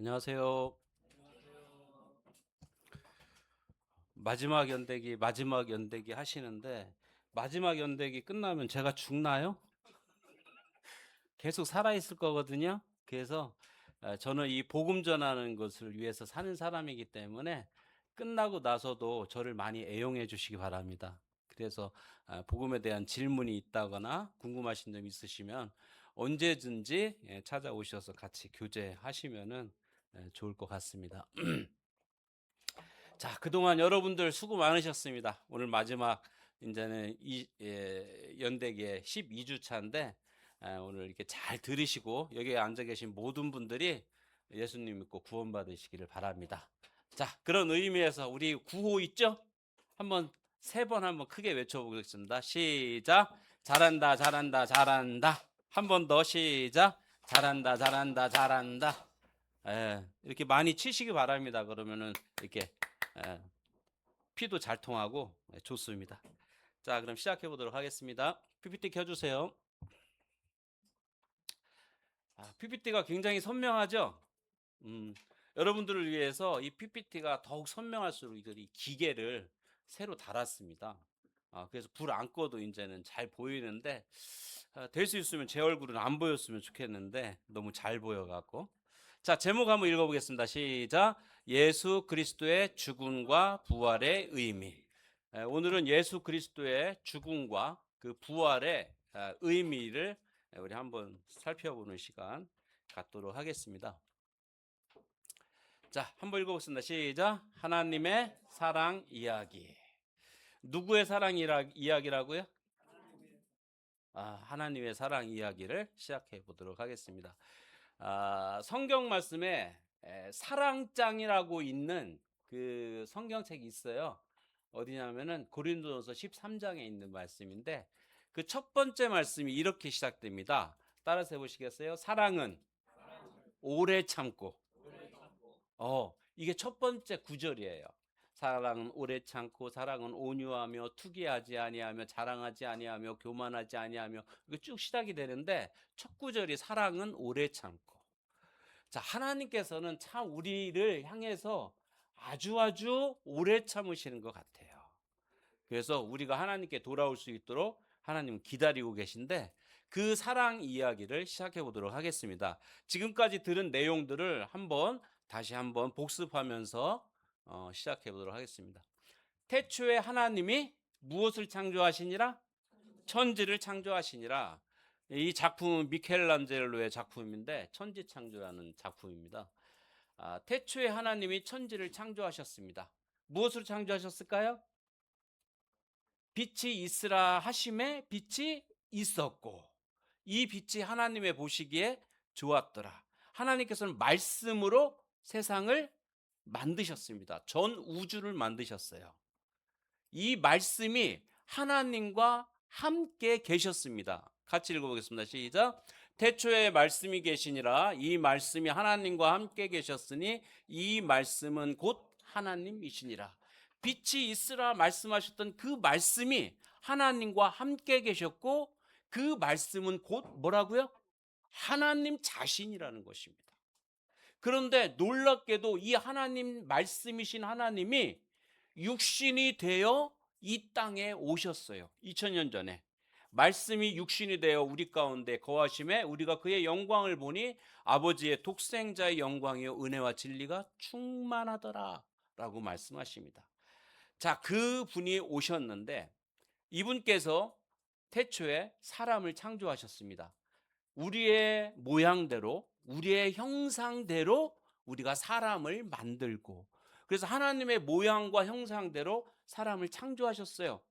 안녕하세요. 마지막 연대기 하시는데, 마지막 연대기 끝나면 제가 죽나요? 계속 살아있을 거거든요. 그래서 저는 이 복음 전하는 것을 위해서 사는 사람이기 때문에 끝나고 나서도 저를 많이 애용해 주시기 바랍니다. 그래서 복음에 대한 질문이 있다거나 궁금하신 점 있으시면 언제든지 찾아오셔서 같이 교제하시면은 좋을 것 같습니다. 자, 그동안 여러분들 수고 많으셨습니다. 오늘 마지막 이제는 연대기의 12주 차인데 오늘 이렇게 잘 들으시고 여기에 앉아 계신 모든 분들이 예수님 믿고 구원받으시기를 바랍니다. 자, 그런 의미에서 우리 구호 있죠? 한번 세 번 한번 크게 외쳐보겠습니다. 시작. 잘한다, 잘한다, 잘한다. 한 번 더 시작. 잘한다, 잘한다, 잘한다. 이렇게 많이 치시기 바랍니다. 그러면은 이렇게 예, 피도 잘 통하고 좋습니다. 자, 그럼 시작해 보도록 하겠습니다. PPT 켜주세요. PPT가 굉장히 선명하죠? 음, 여러분들을 위해서 이 PPT가 더욱 선명할수록 이 기계를 새로 달았습니다. 그래서 불 안 꺼도 이제는 잘 보이는데 될 수 있으면 제 얼굴은 안 보였으면 좋겠는데 너무 잘 보여갖고. 자, 제목 한번 읽어보겠습니다. 시작. 예수 그리스도의 죽음과 부활의 의미. 오늘은 예수 그리스도의 죽음과 그 부활의 의미를 우리 한번 살펴보는 시간 갖도록 하겠습니다. 자, 한번 읽어보겠습니다. 시작. 하나님의 사랑 이야기. 누구의 사랑 이야기라고요? 하나님의 사랑 이야기를 시작해 보도록 하겠습니다. 성경 말씀에 사랑장이라고 있는 그 성경책이 있어요. 어디냐면은 고린도전서 13장에 있는 말씀인데 그 첫 번째 말씀이 이렇게 시작됩니다. 따라서 해보시겠어요? 사랑은 오래 참고. 이게 첫 번째 구절이에요. 사랑은 오래 참고 사랑은 온유하며 투기하지 아니하며 자랑하지 아니하며 교만하지 아니하며 이게 쭉 시작이 되는데 첫 구절이 사랑은 오래 참고. 자, 하나님께서는 참 우리를 향해서 아주 오래 참으시는 것 같아요. 그래서 우리가 하나님께 돌아올 수 있도록 하나님 기다리고 계신데 그 사랑 이야기를 시작해 보도록 하겠습니다. 지금까지 들은 내용들을 다시 한번 복습하면서 시작해 보도록 하겠습니다. 태초에 하나님이 무엇을 창조하시니라? 천지를 창조하시니라. 이 작품은 미켈란젤로의 작품인데 천지창조라는 작품입니다. 태초에 하나님이 천지를 창조하셨습니다. 무엇으로 창조하셨을까요? 빛이 있으라 하심에 빛이 있었고 이 빛이 하나님의 보시기에 좋았더라. 하나님께서는 말씀으로 세상을 만드셨습니다. 전 우주를 만드셨어요. 이 말씀이 하나님과 함께 계셨습니다. 같이 읽어보겠습니다. 시작. 태초에 말씀이 계시니라. 이 말씀이 하나님과 함께 계셨으니 이 말씀은 곧 하나님이시니라. 빛이 있으라 말씀하셨던 그 말씀이 하나님과 함께 계셨고 그 말씀은 곧 뭐라고요? 하나님 자신이라는 것입니다. 그런데 놀랍게도 이 하나님 말씀이신 하나님이 육신이 되어 이 땅에 오셨어요. 2000년 전에. 말씀이 육신이 되어 우리 가운데 거하심에 우리가 그의 영광을 보니 아버지의 독생자의 영광이요 은혜와 진리가 충만하더라 라고 말씀하십니다. 자, 그 분이 오셨는데 이분께서 태초에 사람을 창조하셨습니다. 우리의 모양대로 우리의 형상대로 우리가 사람을 만들고 그래서 하나님의 모양과 형상대로 사람을 창조하셨어요.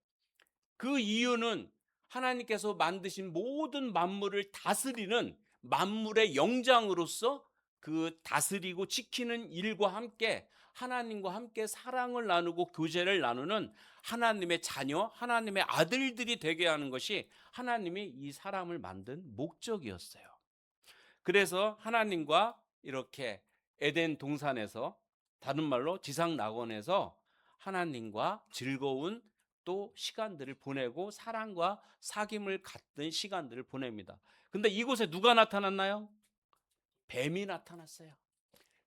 그 이유는 하나님께서 만드신 모든 만물을 다스리는 만물의 영장으로서 그 다스리고 지키는 일과 함께 하나님과 함께 사랑을 나누고 교제를 나누는 하나님의 자녀, 하나님의 아들들이 되게 하는 것이 하나님이 이 사람을 만든 목적이었어요. 그래서 하나님과 이렇게 에덴 동산에서 다른 말로 지상 낙원에서 하나님과 즐거운 또 시간들을 보내고 사랑과 사귐을 갖던 시간들을 보냅니다. 근데 이곳에 누가 나타났나요? 뱀이 나타났어요.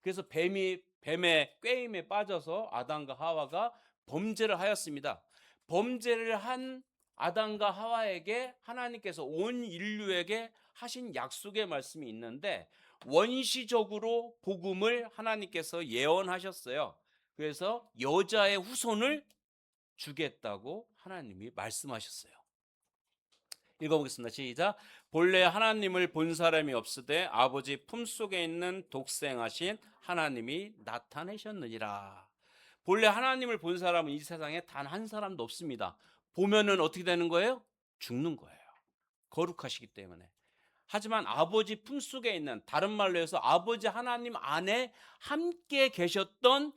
그래서 뱀의 꾀임에 빠져서 아담과 하와가 범죄를 하였습니다. 범죄를 한 아담과 하와에게 하나님께서 온 인류에게 하신 약속의 말씀이 있는데, 원시적으로 복음을 하나님께서 예언하셨어요. 그래서 여자의 후손을 주겠다고 하나님이 말씀하셨어요. 읽어보겠습니다. 시작. 본래 하나님을 본 사람이 없으되 아버지 품속에 있는 독생하신 하나님이 나타내셨느니라. 본래 하나님을 본 사람은 이 세상에 단 한 사람도 없습니다. 보면은 어떻게 되는 거예요? 죽는 거예요. 거룩하시기 때문에. 하지만 아버지 품속에 있는, 다른 말로 해서 아버지 하나님 안에 함께 계셨던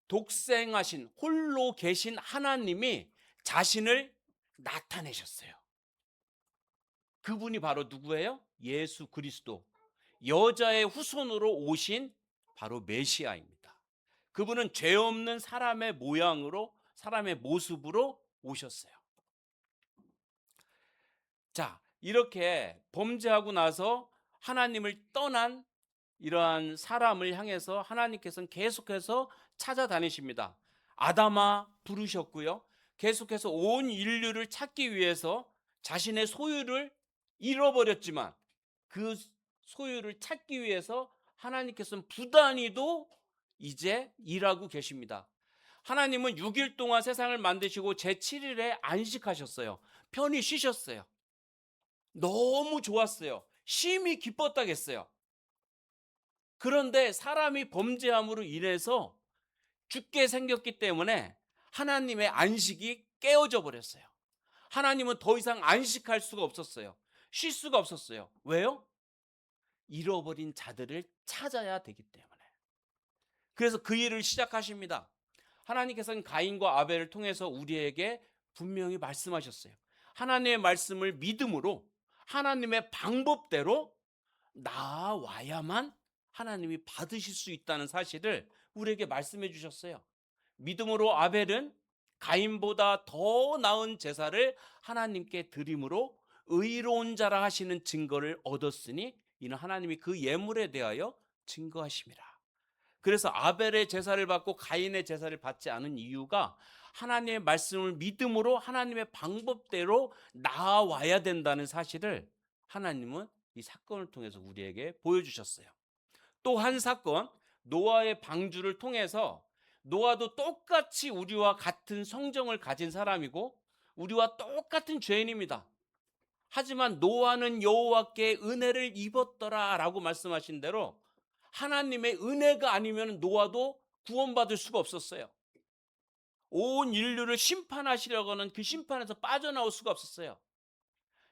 독생하신, 홀로 계신 하나님이 자신을 나타내셨어요. 그분이 바로 누구예요? 예수 그리스도, 여자의 후손으로 오신 바로 메시아입니다. 그분은 죄 없는 사람의 모양으로, 사람의 모습으로 오셨어요. 자, 이렇게 범죄하고 나서 하나님을 떠난 이러한 사람을 향해서 하나님께서는 계속해서 찾아다니십니다. 아담아 부르셨고요. 계속해서 온 인류를 찾기 위해서 자신의 소유를 잃어버렸지만 그 소유를 찾기 위해서 하나님께서는 부단히도 이제 일하고 계십니다. 하나님은 6일 동안 세상을 만드시고 제7일에 안식하셨어요. 편히 쉬셨어요. 너무 좋았어요. 심히 기뻤다겠어요. 그런데 사람이 범죄함으로 인해서 죽게 생겼기 때문에 하나님의 안식이 깨어져 버렸어요. 하나님은 더 이상 안식할 수가 없었어요. 쉴 수가 없었어요. 왜요? 잃어버린 자들을 찾아야 되기 때문에. 그래서 그 일을 시작하십니다. 하나님께서는 가인과 아벨을 통해서 우리에게 분명히 말씀하셨어요. 하나님의 말씀을 믿음으로 하나님의 방법대로 나와야만 하나님이 받으실 수 있다는 사실을 우리에게 말씀해 주셨어요. 믿음으로 아벨은 가인보다 더 나은 제사를 하나님께 드림으로 의로운 자라 하시는 증거를 얻었으니 이는 하나님이 그 예물에 대하여 증거하심이라. 그래서 아벨의 제사를 받고 가인의 제사를 받지 않은 이유가 하나님의 말씀을 믿음으로 하나님의 방법대로 나아와야 된다는 사실을 하나님은 이 사건을 통해서 우리에게 보여주셨어요. 또 한 사건, 노아의 방주를 통해서 노아도 똑같이 우리와 같은 성정을 가진 사람이고 우리와 똑같은 죄인입니다. 하지만 노아는 여호와께 은혜를 입었더라 라고 말씀하신 대로 하나님의 은혜가 아니면 노아도 구원받을 수가 없었어요. 온 인류를 심판하시려고 하는 그 심판에서 빠져나올 수가 없었어요.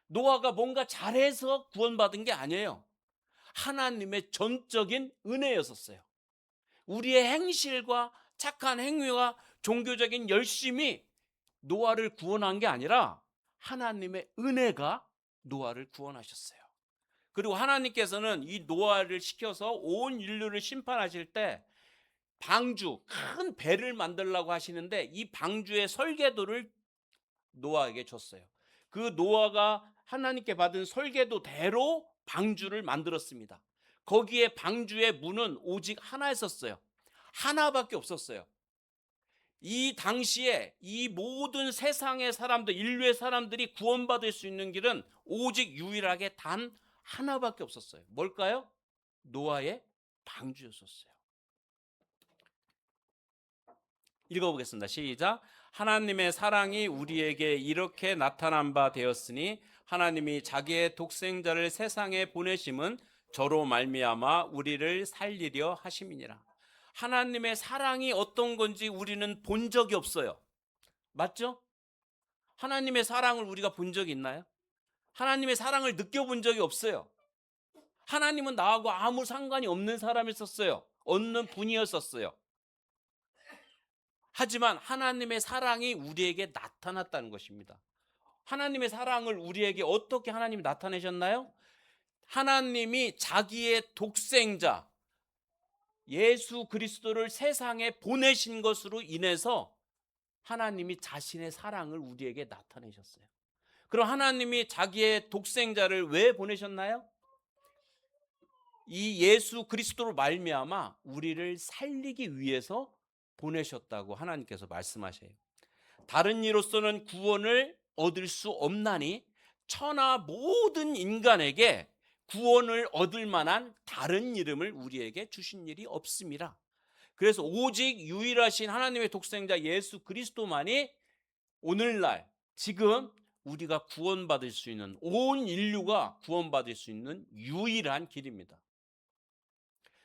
노아가 뭔가 잘해서 구원받은 게 아니에요. 하나님의 전적인 은혜였었어요. 우리의 행실과 착한 행위와 종교적인 열심이 노아를 구원한 게 아니라 하나님의 은혜가 노아를 구원하셨어요. 그리고 하나님께서는 이 노아를 시켜서 온 인류를 심판하실 때 방주, 큰 배를 만들려고 하시는데 이 방주의 설계도를 노아에게 줬어요. 그 노아가 하나님께 받은 설계도대로 방주를 만들었습니다. 거기에 방주의 문은 오직 하나였었어요. 하나밖에 없었어요. 이 당시에 이 모든 세상의 사람들, 인류의 사람들이 구원받을 수 있는 길은 오직 유일하게 단 하나밖에 없었어요. 뭘까요? 노아의 방주였었어요. 읽어보겠습니다. 시작. 하나님의 사랑이 우리에게 이렇게 나타난 바 되었으니 하나님이 자기의 독생자를 세상에 보내심은 저로 말미암아 우리를 살리려 하심이니라. 하나님의 사랑이 어떤 건지 우리는 본 적이 없어요. 맞죠? 하나님의 사랑을 우리가 본 적이 있나요? 하나님의 사랑을 느껴본 적이 없어요. 하나님은 나하고 아무 상관이 없는 사람이었어요. 없는 분이었었어요. 하지만 하나님의 사랑이 우리에게 나타났다는 것입니다. 하나님의 사랑을 우리에게 어떻게 하나님이 나타내셨나요? 하나님이 자기의 독생자 예수 그리스도를 세상에 보내신 것으로 인해서 하나님이 자신의 사랑을 우리에게 나타내셨어요. 그럼 하나님이 자기의 독생자를 왜 보내셨나요? 이 예수 그리스도로 말미암아 우리를 살리기 위해서 보내셨다고 하나님께서 말씀하셔요. 다른 이로서는 구원을 얻을 수 없나니 천하 모든 인간에게 구원을 얻을 만한 다른 이름을 우리에게 주신 일이 없습니다. 그래서 오직 유일하신 하나님의 독생자 예수 그리스도만이 오늘날 지금 우리가 구원받을 수 있는, 온 인류가 구원받을 수 있는 유일한 길입니다.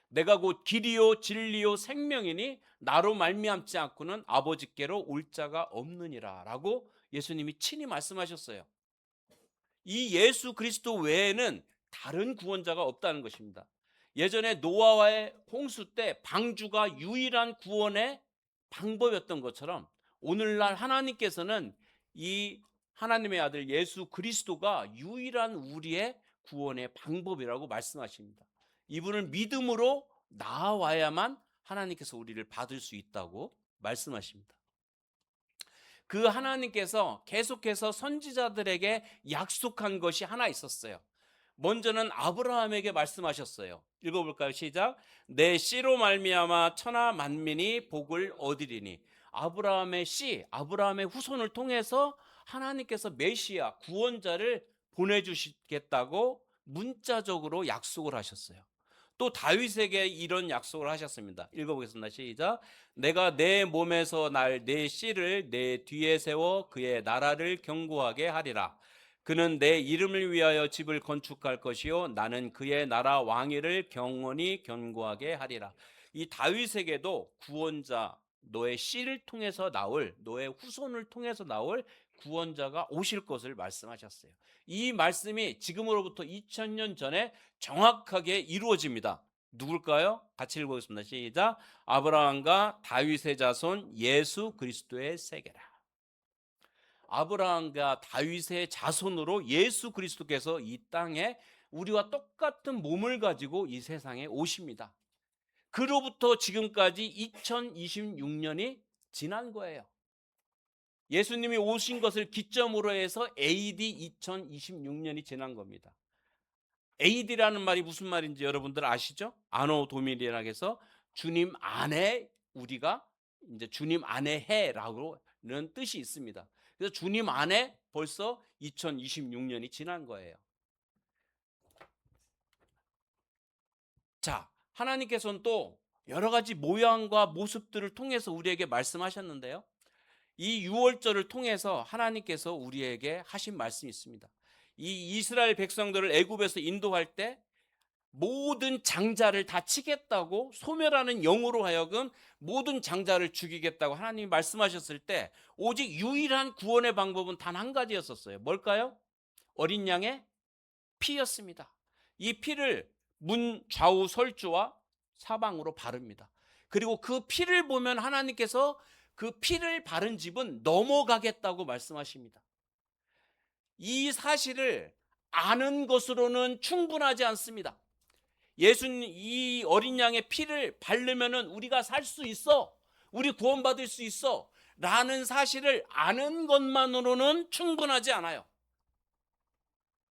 내가 곧 길이요 진리요 생명이니 나로 말미암지 않고는 아버지께로 올 자가 없느니라 라고 예수님이 친히 말씀하셨어요. 이 예수 그리스도 외에는 다른 구원자가 없다는 것입니다. 예전에 노아와의 홍수 때 방주가 유일한 구원의 방법이었던 것처럼 오늘날 하나님께서는 이 하나님의 아들 예수 그리스도가 유일한 우리의 구원의 방법이라고 말씀하십니다. 이분을 믿음으로 나아와야만 하나님께서 우리를 받을 수 있다고 말씀하십니다. 그 하나님께서 계속해서 선지자들에게 약속한 것이 하나 있었어요. 먼저는 아브라함에게 말씀하셨어요. 읽어볼까요? 시작. 내 씨로 말미암아 천하 만민이 복을 얻으리니. 아브라함의 씨, 아브라함의 후손을 통해서 하나님께서 메시아 구원자를 보내주시겠다고 문자적으로 약속을 하셨어요. 또 다윗에게 이런 약속을 하셨습니다. 읽어보겠습니다. 시작. 내가 내 몸에서 날 내 씨를 내 뒤에 세워 그의 나라를 견고하게 하리라. 그는 내 이름을 위하여 집을 건축할 것이요 나는 그의 나라 왕위를 영원히 견고하게 하리라. 이 다윗에게도 구원자, 너의 씨를 통해서 나올, 너의 후손을 통해서 나올 구원자가 오실 것을 말씀하셨어요. 이 말씀이 지금으로부터 2000년 전에 정확하게 이루어집니다. 누굴까요? 같이 읽어보겠습니다. 시작. 아브라함과 다윗의 자손 예수 그리스도의 세계라. 아브라함과 다윗의 자손으로 예수 그리스도께서 이 땅에 우리와 똑같은 몸을 가지고 이 세상에 오십니다. 그로부터 지금까지 2026년이 지난 거예요. 예수님이 오신 것을 기점으로 해서 AD 2026년이 지난 겁니다. AD라는 말이 무슨 말인지 여러분들 아시죠? 아노 도미니라고 해서 주님 안에 우리가 이제 주님 안에 해라고는 뜻이 있습니다. 그래서 주님 안에 벌써 2026년이 지난 거예요. 자, 하나님께서는 또 여러 가지 모양과 모습들을 통해서 우리에게 말씀하셨는데요. 이 유월절을 통해서 하나님께서 우리에게 하신 말씀이 있습니다. 이 이스라엘 백성들을 애굽에서 인도할 때 모든 장자를 다 치겠다고 소멸하는 영으로 하여금 모든 장자를 죽이겠다고 하나님이 말씀하셨을 때 오직 유일한 구원의 방법은 단 한 가지였었어요. 뭘까요? 어린 양의 피였습니다. 이 피를 문 좌우 설주와 사방으로 바릅니다. 그리고 그 피를 보면 하나님께서 그 피를 바른 집은 넘어가겠다고 말씀하십니다. 이 사실을 아는 것으로는 충분하지 않습니다. 예수님 이 어린 양의 피를 바르면은 우리가 살 수 있어, 우리 구원받을 수 있어 라는 사실을 아는 것만으로는 충분하지 않아요.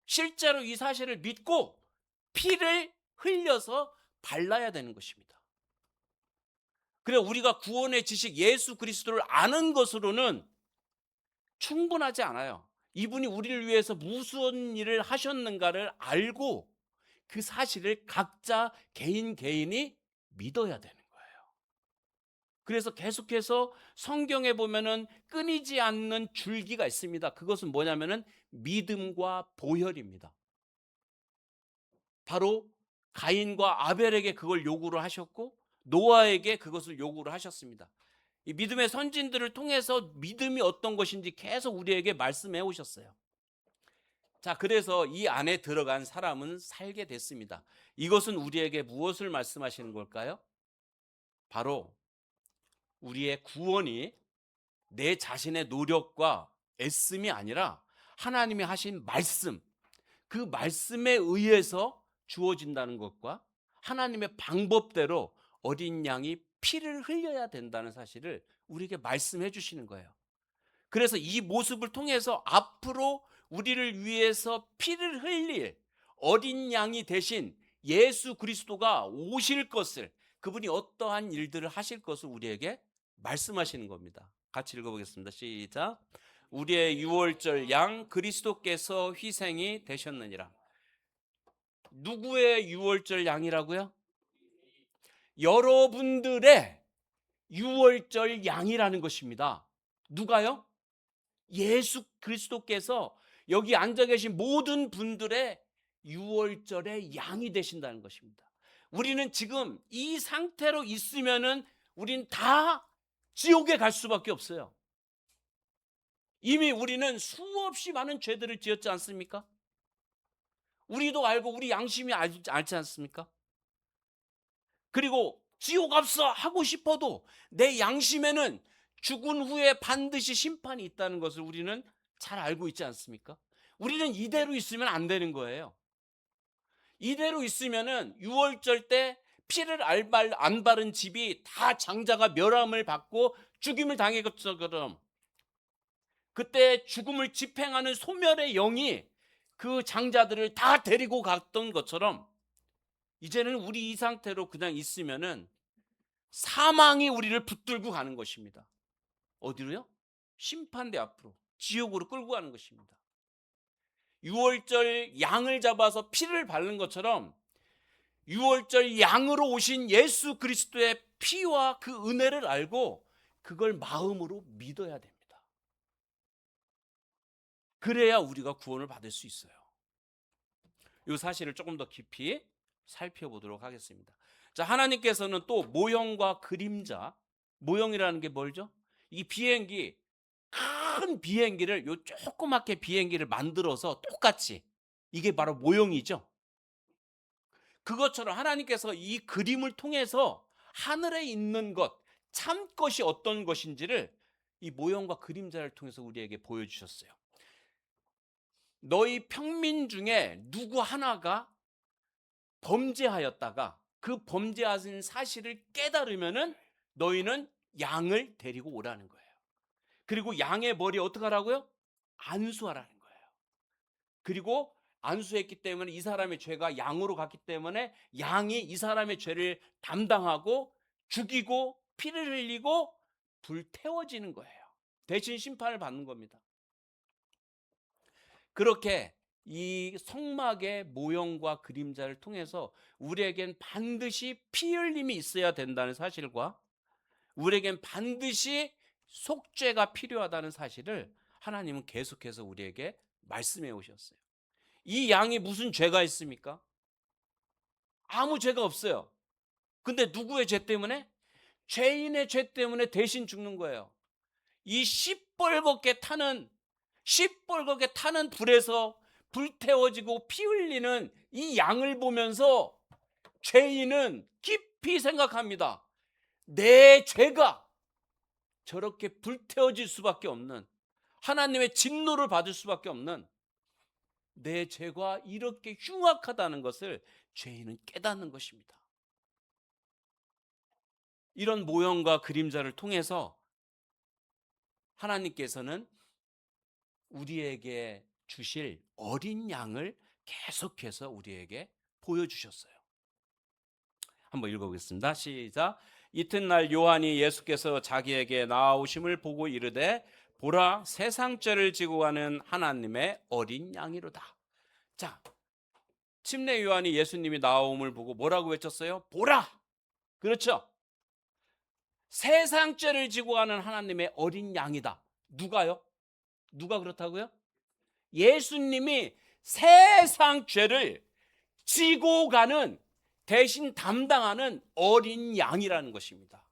실제로 이 사실을 믿고 피를 흘려서 발라야 되는 것입니다. 그래 우리가 구원의 지식 예수 그리스도를 아는 것으로는 충분하지 않아요. 이분이 우리를 위해서 무슨 일을 하셨는가를 알고 그 사실을 각자 개인이 믿어야 되는 거예요. 그래서 계속해서 성경에 보면은 끊이지 않는 줄기가 있습니다. 그것은 뭐냐면은 믿음과 보혈입니다. 바로 가인과 아벨에게 그걸 요구를 하셨고 노아에게 그것을 요구를 하셨습니다. 이 믿음의 선진들을 통해서 믿음이 어떤 것인지 계속 우리에게 말씀해 오셨어요. 자, 그래서 이 안에 들어간 사람은 살게 됐습니다. 이것은 우리에게 무엇을 말씀하시는 걸까요? 바로 우리의 구원이 내 자신의 노력과 애씀이 아니라 하나님이 하신 말씀, 그 말씀에 의해서 주어진다는 것과 하나님의 방법대로 어린 양이 피를 흘려야 된다는 사실을 우리에게 말씀해 주시는 거예요. 그래서 이 모습을 통해서 앞으로 우리를 위해서 피를 흘릴 어린 양이 대신 예수 그리스도가 오실 것을, 그분이 어떠한 일들을 하실 것을 우리에게 말씀하시는 겁니다. 같이 읽어보겠습니다. 시작. 우리의 유월절 양 그리스도께서 희생이 되셨느니라. 누구의 유월절 양이라고요? 여러분들의 유월절 양이라는 것입니다. 누가요? 예수 그리스도께서 여기 앉아 계신 모든 분들의 유월절의 양이 되신다는 것입니다. 우리는 지금 이 상태로 있으면은 우린 다 지옥에 갈 수밖에 없어요. 이미 우리는 수없이 많은 죄들을 지었지 않습니까? 우리도 알고 우리 양심이 알지 않습니까? 그리고 지옥 없어 하고 싶어도 내 양심에는 죽은 후에 반드시 심판이 있다는 것을 우리는 잘 알고 있지 않습니까? 우리는 이대로 있으면 안 되는 거예요. 이대로 있으면은 유월절 때 피를 안 바른 집이 다 장자가 멸함을 받고 죽임을 당한 것처럼, 그때 죽음을 집행하는 소멸의 영이 그 장자들을 다 데리고 갔던 것처럼, 이제는 우리 이 상태로 그냥 있으면은 사망이 우리를 붙들고 가는 것입니다. 어디로요? 심판대 앞으로, 지옥으로 끌고 가는 것입니다. 유월절 양을 잡아서 피를 바른 것처럼 유월절 양으로 오신 예수 그리스도의 피와 그 은혜를 알고 그걸 마음으로 믿어야 됩니다. 그래야 우리가 구원을 받을 수 있어요. 이 사실을 조금 더 깊이 살펴보도록 하겠습니다. 자, 하나님께서는 또 모형과 그림자, 모형이라는 게 뭘죠? 이 비행기, 큰 비행기를, 요 조그맣게 비행기를 만들어서 똑같이, 이게 바로 모형이죠. 그것처럼 하나님께서 이 그림을 통해서 하늘에 있는 것, 참 것이 어떤 것인지를 이 모형과 그림자를 통해서 우리에게 보여주셨어요. 너희 평민 중에 누구 하나가 범죄하였다가 그 범죄하신 사실을 깨달으면은 너희는 양을 데리고 오라는 거예요. 그리고 양의 머리에 어떻게 하라고요? 안수하라는 거예요. 그리고 안수했기 때문에 이 사람의 죄가 양으로 갔기 때문에 양이 이 사람의 죄를 담당하고 죽이고 피를 흘리고 불태워지는 거예요. 대신 심판을 받는 겁니다. 그렇게 이 성막의 모형과 그림자를 통해서 우리에겐 반드시 피 흘림이 있어야 된다는 사실과 우리에겐 반드시 속죄가 필요하다는 사실을 하나님은 계속해서 우리에게 말씀해 오셨어요. 이 양이 무슨 죄가 있습니까? 아무 죄가 없어요. 근데 누구의 죄 때문에? 죄인의 죄 때문에 대신 죽는 거예요. 이 시뻘겋게 타는 불에서 불태워지고 피 흘리는 이 양을 보면서 죄인은 깊이 생각합니다. 내 죄가 저렇게 불태워질 수밖에 없는, 하나님의 진노를 받을 수밖에 없는 내 죄가 이렇게 흉악하다는 것을 죄인은 깨닫는 것입니다. 이런 모형과 그림자를 통해서 하나님께서는 우리에게 주실 어린 양을 계속해서 우리에게 보여주셨어요. 한번 읽어보겠습니다. 시작. 이튿날 요한이 예수께서 자기에게 나아오심을 보고 이르되 보라, 세상 죄를 지고 가는 하나님의 어린 양이로다. 자, 침례 요한이 예수님이 나옴을 보고 뭐라고 외쳤어요? 보라. 그렇죠? 세상 죄를 지고 가는 하나님의 어린 양이다. 누가요? 누가 그렇다고요? 예수님이 세상 죄를 지고 가는, 대신 담당하는 어린 양이라는 것입니다.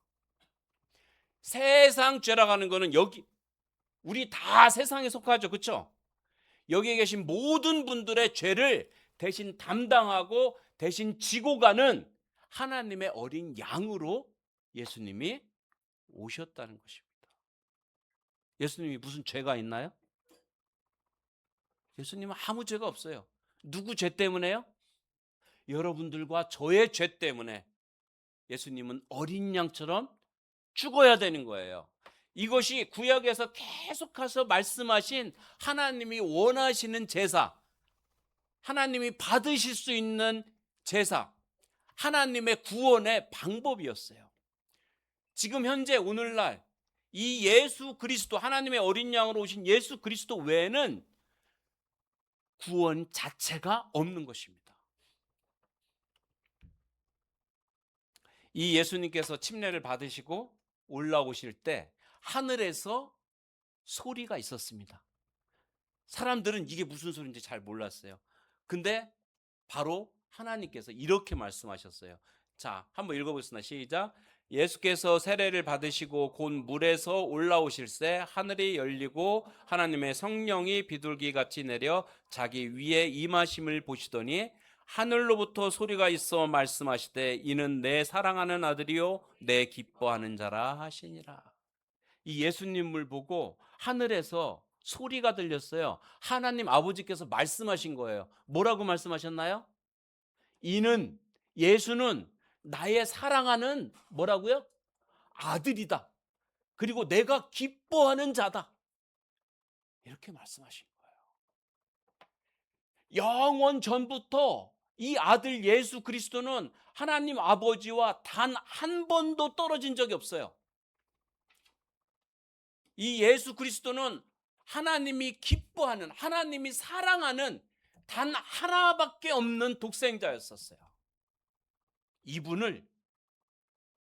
세상 죄라고 하는 거는 여기 우리 다 세상에 속하죠. 그렇죠? 여기에 계신 모든 분들의 죄를 대신 담당하고 대신 지고 가는 하나님의 어린 양으로 예수님이 오셨다는 것입니다. 예수님이 무슨 죄가 있나요? 예수님은 아무 죄가 없어요. 누구 죄 때문에요? 여러분들과 저의 죄 때문에 예수님은 어린 양처럼 죽어야 되는 거예요. 이것이 구약에서 계속해서 말씀하신 하나님이 원하시는 제사, 하나님이 받으실 수 있는 제사, 하나님의 구원의 방법이었어요. 지금 현재 오늘날 이 예수 그리스도, 하나님의 어린 양으로 오신 예수 그리스도 외에는 구원 자체가 없는 것입니다. 이 예수님께서 침례를 받으시고 올라오실 때 하늘에서 소리가 있었습니다. 사람들은 이게 무슨 소리인지 잘 몰랐어요. 근데 바로 하나님께서 이렇게 말씀하셨어요. 자, 한번 읽어보겠습니다. 시작. 예수께서 세례를 받으시고 곧 물에서 올라오실새 하늘이 열리고 하나님의 성령이 비둘기같이 내려 자기 위에 임하심을 보시더니 하늘로부터 소리가 있어 말씀하시되 이는 내 사랑하는 아들이요 내 기뻐하는 자라 하시니라. 이 예수님을 보고 하늘에서 소리가 들렸어요. 하나님 아버지께서 말씀하신 거예요. 뭐라고 말씀하셨나요? 이는, 예수는 나의 사랑하는 뭐라고요? 아들이다. 그리고 내가 기뻐하는 자다. 이렇게 말씀하신 거예요. 영원 전부터 이 아들 예수 그리스도는 하나님 아버지와 단 한 번도 떨어진 적이 없어요. 이 예수 그리스도는 하나님이 기뻐하는, 하나님이 사랑하는 단 하나밖에 없는 독생자였었어요. 이분을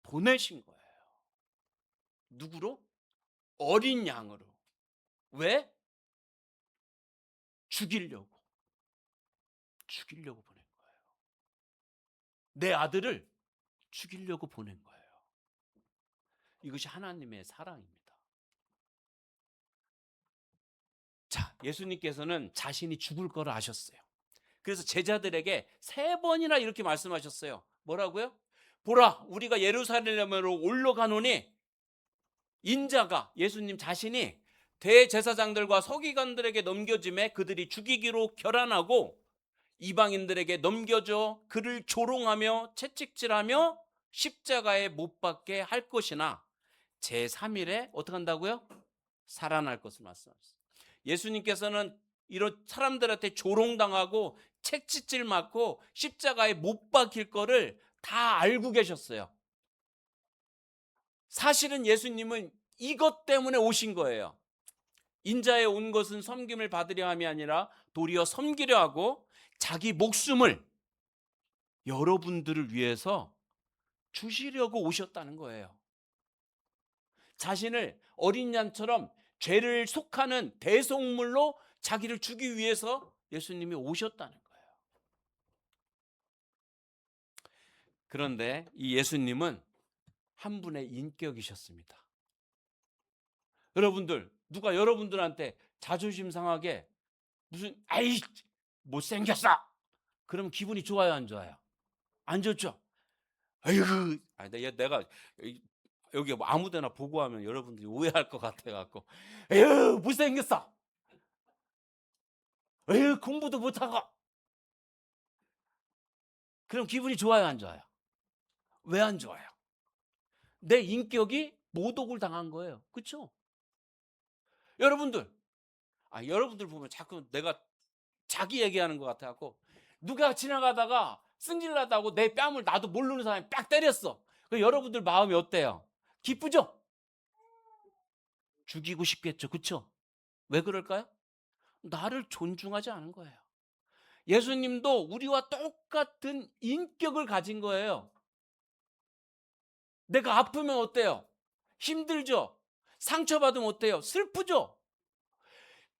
보내신 거예요. 누구로? 어린 양으로. 왜? 죽이려고 보낸 거예요. 내 아들을 죽이려고 보낸 거예요. 이것이 하나님의 사랑입니다. 자, 예수님께서는 자신이 죽을 거를 아셨어요. 그래서 제자들에게 3번이나 이렇게 말씀하셨어요. 뭐라고요? 보라, 우리가 예루살렘으로 올라가노니 인자가, 예수님 자신이 대제사장들과 서기관들에게 넘겨짐에 그들이 죽이기로 결단하고 이방인들에게 넘겨줘 그를 조롱하며 채찍질하며 십자가에 못 박게 할 것이나 제3일에 어떻게 한다고요? 살아날 것을 말씀하셨어요. 예수님께서는 이런 사람들한테 조롱당하고 채찍질 맞고 십자가에 못 박힐 거를 다 알고 계셨어요. 사실은 예수님은 이것 때문에 오신 거예요. 인자에 온 것은 섬김을 받으려 함이 아니라 도리어 섬기려 하고 자기 목숨을 여러분들을 위해서 주시려고 오셨다는 거예요. 자신을 어린 양처럼 죄를 속하는 대속물로 자기를 주기 위해서 예수님이 오셨다는 거예요. 그런데 이 예수님은 한 분의 인격이셨습니다. 여러분들, 누가 여러분들한테 자존심 상하게 무슨 아이 못생겼어 그럼 기분이 좋아요, 안 좋아요? 안 좋죠? 아이고, 내가 여기 아무데나 보고하면 여러분들이 오해할 것 같아갖고, 에휴 못생겼어, 에휴 공부도 못하고, 그럼 기분이 좋아요, 안 좋아요? 왜 안 좋아요? 내 인격이 모독을 당한 거예요. 그렇죠? 여러분들, 여러분들 보면 자꾸 내가 자기 얘기하는 것 같아갖고, 누가 지나가다가 승질나다고 내 뺨을 나도 모르는 사람이 빡 때렸어. 여러분들 마음이 어때요? 기쁘죠? 죽이고 싶겠죠. 그렇죠? 왜 그럴까요? 나를 존중하지 않은 거예요. 예수님도 우리와 똑같은 인격을 가진 거예요. 내가 아프면 어때요? 힘들죠? 상처받으면 어때요? 슬프죠?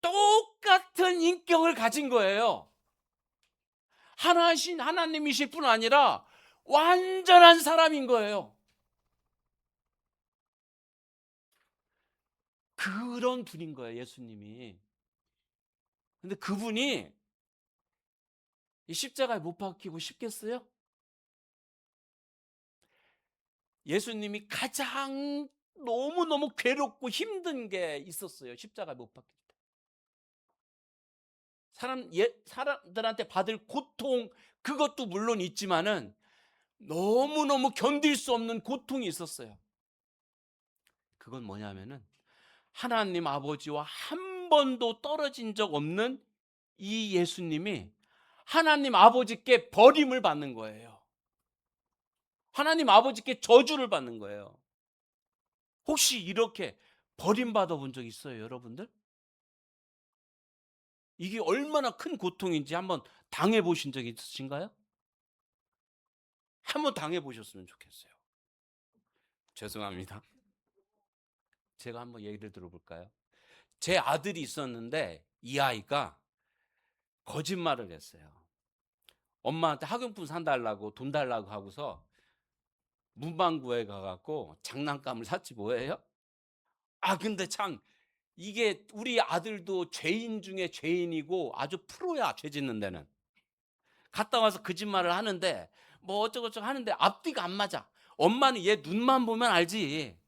똑같은 인격을 가진 거예요. 하나신 하나님이실 뿐 아니라 완전한 사람인 거예요. 그런 분인 거예요, 예수님이. 근데 그분이 이 십자가에 못 박히고 싶겠어요? 예수님이 가장 너무너무 괴롭고 힘든 게 있었어요. 십자가에 못 박힐 때. 사람들한테 받을 고통, 그것도 물론 있지만은 너무너무 견딜 수 없는 고통이 있었어요. 그건 뭐냐면은 하나님 아버지와 한 번도 떨어진 적 없는 이 예수님이 하나님 아버지께 버림을 받는 거예요. 하나님 아버지께 저주를 받는 거예요. 혹시 이렇게 버림받아 본 적 있어요, 여러분들? 이게 얼마나 큰 고통인지 한번 당해 보신 적 있으신가요? 한번 당해 보셨으면 좋겠어요. 죄송합니다. 제가 한번 얘기를 들어볼까요? 제 아들이 있었는데 이 아이가 거짓말을 했어요. 엄마한테 학용품 사달라고 돈 달라고 하고서 문방구에 가갖고 장난감을 샀지 뭐예요? 근데 참 이게 우리 아들도 죄인 중에 죄인이고 아주 프로야, 죄 짓는 데는. 갔다 와서 거짓말을 하는데 뭐 어쩌고저쩌고 하는데 앞뒤가 안 맞아. 엄마는 얘 눈만 보면 알지.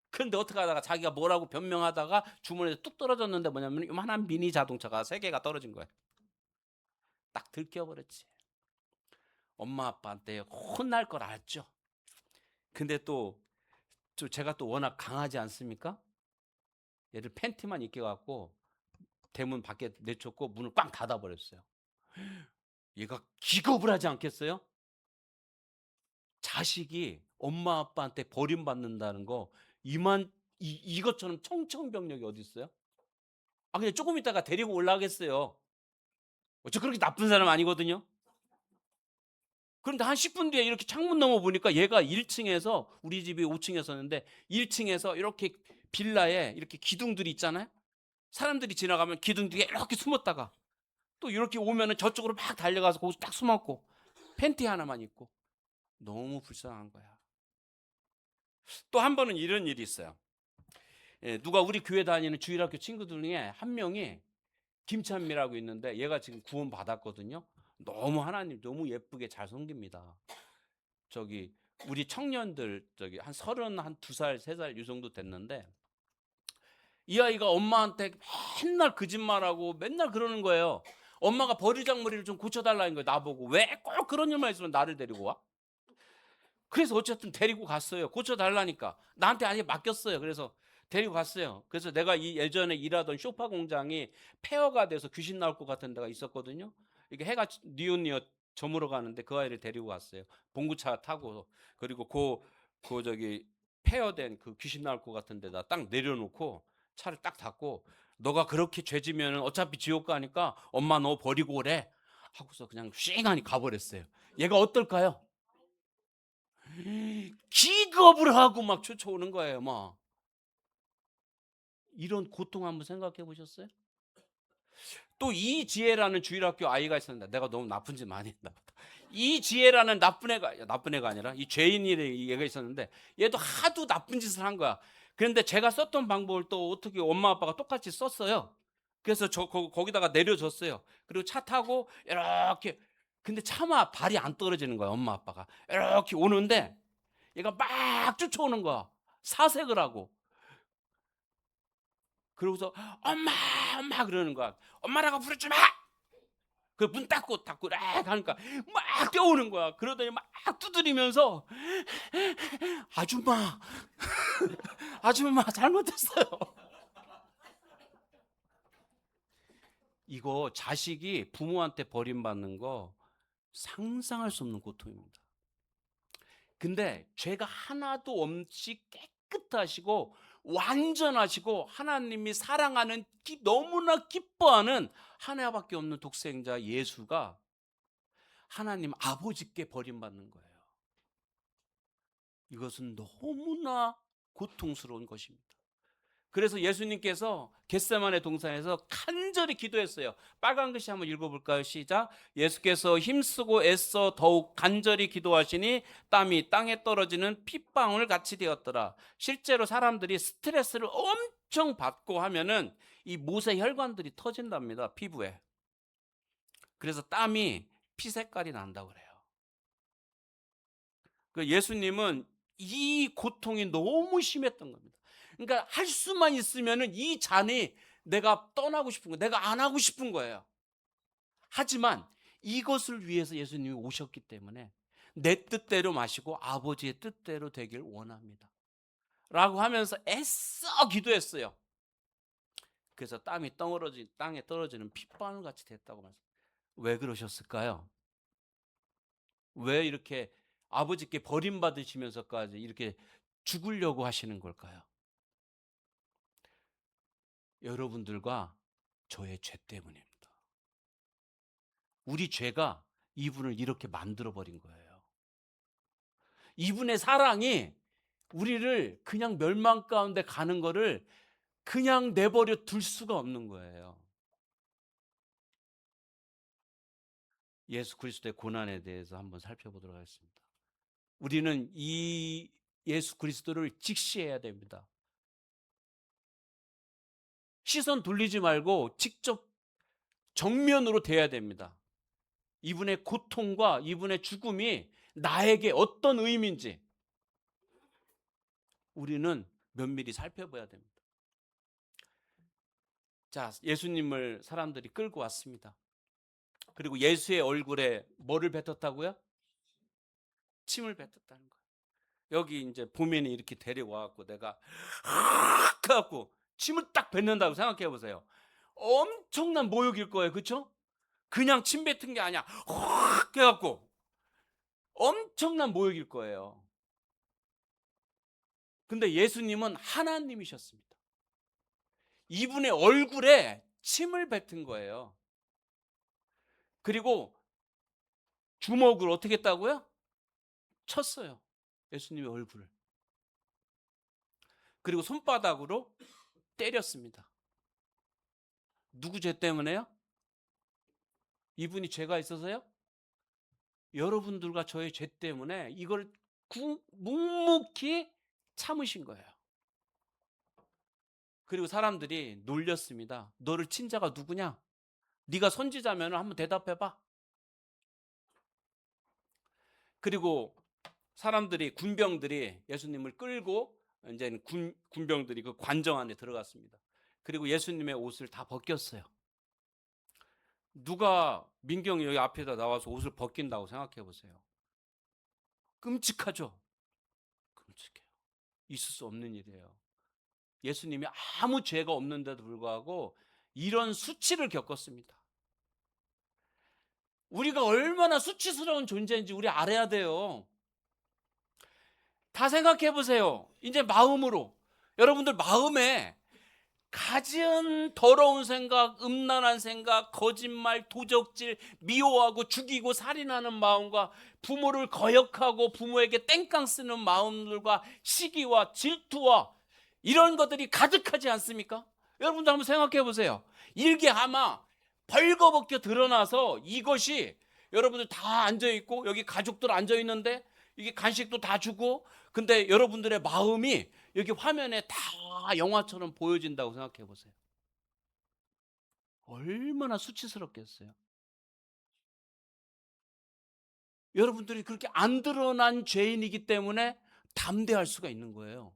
근데 어떻게 하다가 자기가 뭐라고 변명하다가 주머니에서 뚝 떨어졌는데 뭐냐면 요만한 미니 자동차가 3개가 떨어진 거야. 딱 들켜버렸지. 엄마 아빠한테 혼날 걸 알죠. 근데 또 제가 또 워낙 강하지 않습니까? 얘를 팬티만 입게 갖고 대문 밖에 내쫓고 문을 꽝 닫아버렸어요. 얘가 기겁을 하지 않겠어요? 자식이 엄마 아빠한테 버림받는다는 거 이것처럼 청천벽력이 어디 있어요? 그냥 조금 있다가 데리고 올라가겠어요. 저 그렇게 나쁜 사람 아니거든요. 그런데 한 10분 뒤에 이렇게 창문 넘어 보니까 얘가 1층에서, 우리 집이 5층이었었는데 1층에서 이렇게 빌라에 이렇게 기둥들이 있잖아요. 사람들이 지나가면 기둥 뒤에 이렇게 숨었다가 또 이렇게 오면은 저쪽으로 막 달려가서 거기서 딱 숨었고 팬티 하나만 입고 너무 불쌍한 거야. 또 한 번은 이런 일이 있어요. 누가 우리 교회 다니는 주일학교 친구들 중에 한 명이 김찬미라고 있는데 얘가 지금 구원 받았거든요. 너무 하나님 너무 예쁘게 잘 섬깁니다. 저기 우리 청년들 저기 한 32살, 3살 이 정도 됐는데 이 아이가 엄마한테 맨날 거짓말하고 맨날 그러는 거예요. 엄마가 버리장머리를 좀 고쳐달라는 거예요. 나보고 왜 꼭 그런 일만 있으면 나를 데리고 와? 그래서 어쨌든 데리고 갔어요. 고쳐달라니까. 나한테 아예 맡겼어요. 그래서 데리고 갔어요. 그래서 내가 예전에 일하던 쇼파 공장이 폐허가 돼서 귀신 나올 것 같은 데가 있었거든요. 이게 해가 뉘엿뉘엿 저물어 가는데 그 아이를 데리고 갔어요. 봉구차 타고. 그리고 저기 폐허된 그 귀신 나올 것 같은 데다 딱 내려놓고 차를 딱 닫고 너가 그렇게 죄지면 어차피 지옥 가니까 엄마 너 버리고 오래 하고서 그냥 휑하니 가버렸어요. 얘가 어떨까요? 기겁을 하고 막 쫓아오는 거예요. 막 이런 고통 한번 생각해 보셨어요? 또 이지혜라는 주일학교 아이가 있었는데 내가 너무 나쁜 짓 많이 했나 보다. 이지혜라는 나쁜 애가 아니라 이 죄인이 얘가 있었는데 얘도 하도 나쁜 짓을 한 거야. 그런데 제가 썼던 방법을 또 어떻게 엄마 아빠가 똑같이 썼어요. 그래서 거기다가 내려줬어요. 그리고 차 타고 이렇게, 근데 차마 발이 안 떨어지는 거야. 엄마 아빠가 이렇게 오는데 얘가 막 쫓아오는 거야. 사색을 하고. 그러고서 엄마 엄마 그러는 거야. 엄마라고 부르지 마. 그 문 닫고 락 하니까 막 뛰어오는 거야. 그러더니 막 두드리면서 아줌마 아줌마 잘못했어요. 이거 자식이 부모한테 버림받는 거 상상할 수 없는 고통입니다. 근데 죄가 하나도 없이 깨끗하시고 완전하시고 하나님이 사랑하는 너무나 기뻐하는 하나밖에 없는 독생자 예수가 하나님 아버지께 버림받는 거예요. 이것은 너무나 고통스러운 것입니다. 그래서 예수님께서 겟세마네 동산에서 간절히 기도했어요. 빨간 글씨 한번 읽어볼까요? 시작. 예수께서 힘쓰고 애써 더욱 간절히 기도하시니 땀이 땅에 떨어지는 핏방울 같이 되었더라. 실제로 사람들이 스트레스를 엄청 받고 하면은 이 모세 혈관들이 터진답니다. 피부에. 그래서 땀이 피 색깔이 난다고 그래요. 그 예수님은 이 고통이 너무 심했던 겁니다. 그러니까 할 수만 있으면은 이 잔이 내가 떠나고 싶은 거예요. 내가 안 하고 싶은 거예요. 하지만 이것을 위해서 예수님이 오셨기 때문에 내 뜻대로 마시고 아버지의 뜻대로 되길 원합니다. 라고 하면서 애써 기도했어요. 그래서 땀이 땅에 떨어지는 핏방울 같이 됐다고 말씀. 왜 그러셨을까요? 왜 이렇게 아버지께 버림받으시면서까지 이렇게 죽으려고 하시는 걸까요? 여러분들과 저의 죄 때문입니다. 우리 죄가 이분을 이렇게 만들어 버린 거예요. 이분의 사랑이 우리를 그냥 멸망 가운데 가는 거를 그냥 내버려 둘 수가 없는 거예요. 예수 그리스도의 고난에 대해서 한번 살펴보도록 하겠습니다. 우리는 이 예수 그리스도를 직시해야 됩니다. 시선 돌리지 말고 직접 정면으로 대해야 됩니다. 이분의 고통과 이분의 죽음이 나에게 어떤 의미인지 우리는 면밀히 살펴봐야 됩니다. 자, 예수님을 사람들이 끌고 왔습니다. 그리고 예수의 얼굴에 뭐를 뱉었다고요? 침을 뱉었다는 거예요. 여기 이제 보면이 이렇게 데려와갖고 내가 해갖고 침을 딱 뱉는다고 생각해 보세요. 엄청난 모욕일 거예요. 그렇죠? 그냥 침 뱉은 게 아니야. 확 해갖고 엄청난 모욕일 거예요. 근데 예수님은 하나님이셨습니다. 이분의 얼굴에 침을 뱉은 거예요. 그리고 주먹을 어떻게 했다고요? 쳤어요. 예수님의 얼굴을. 그리고 손바닥으로 때렸습니다. 누구 죄 때문에요? 이분이 죄가 있어서요? 여러분들과 저의 죄 때문에 이걸 묵묵히 참으신 거예요. 그리고 사람들이 놀렸습니다. 너를 친 자가 누구냐? 네가 선지자면 한번 대답해봐. 그리고 사람들이 군병들이 예수님을 끌고 이제 군병들이 그 관정 안에 들어갔습니다. 그리고 예수님의 옷을 다 벗겼어요. 누가 민경이 여기 앞에다 나와서 옷을 벗긴다고 생각해 보세요. 끔찍하죠? 끔찍해요. 있을 수 없는 일이에요. 예수님이 아무 죄가 없는데도 불구하고 이런 수치를 겪었습니다. 우리가 얼마나 수치스러운 존재인지 우리 알아야 돼요. 다 생각해 보세요. 이제 마음으로. 여러분들 마음에 가진 더러운 생각, 음란한 생각, 거짓말, 도적질, 미워하고 죽이고 살인하는 마음과 부모를 거역하고 부모에게 땡깡 쓰는 마음들과 시기와 질투와 이런 것들이 가득하지 않습니까? 여러분들 한번 생각해 보세요. 일개 하마 벌거벗겨 드러나서 이것이 여러분들 다 앉아있고 여기 가족들 앉아있는데 이게 간식도 다 주고 근데 여러분들의 마음이 여기 화면에 다 영화처럼 보여진다고 생각해 보세요. 얼마나 수치스럽겠어요. 여러분들이 그렇게 안 드러난 죄인이기 때문에 담대할 수가 있는 거예요.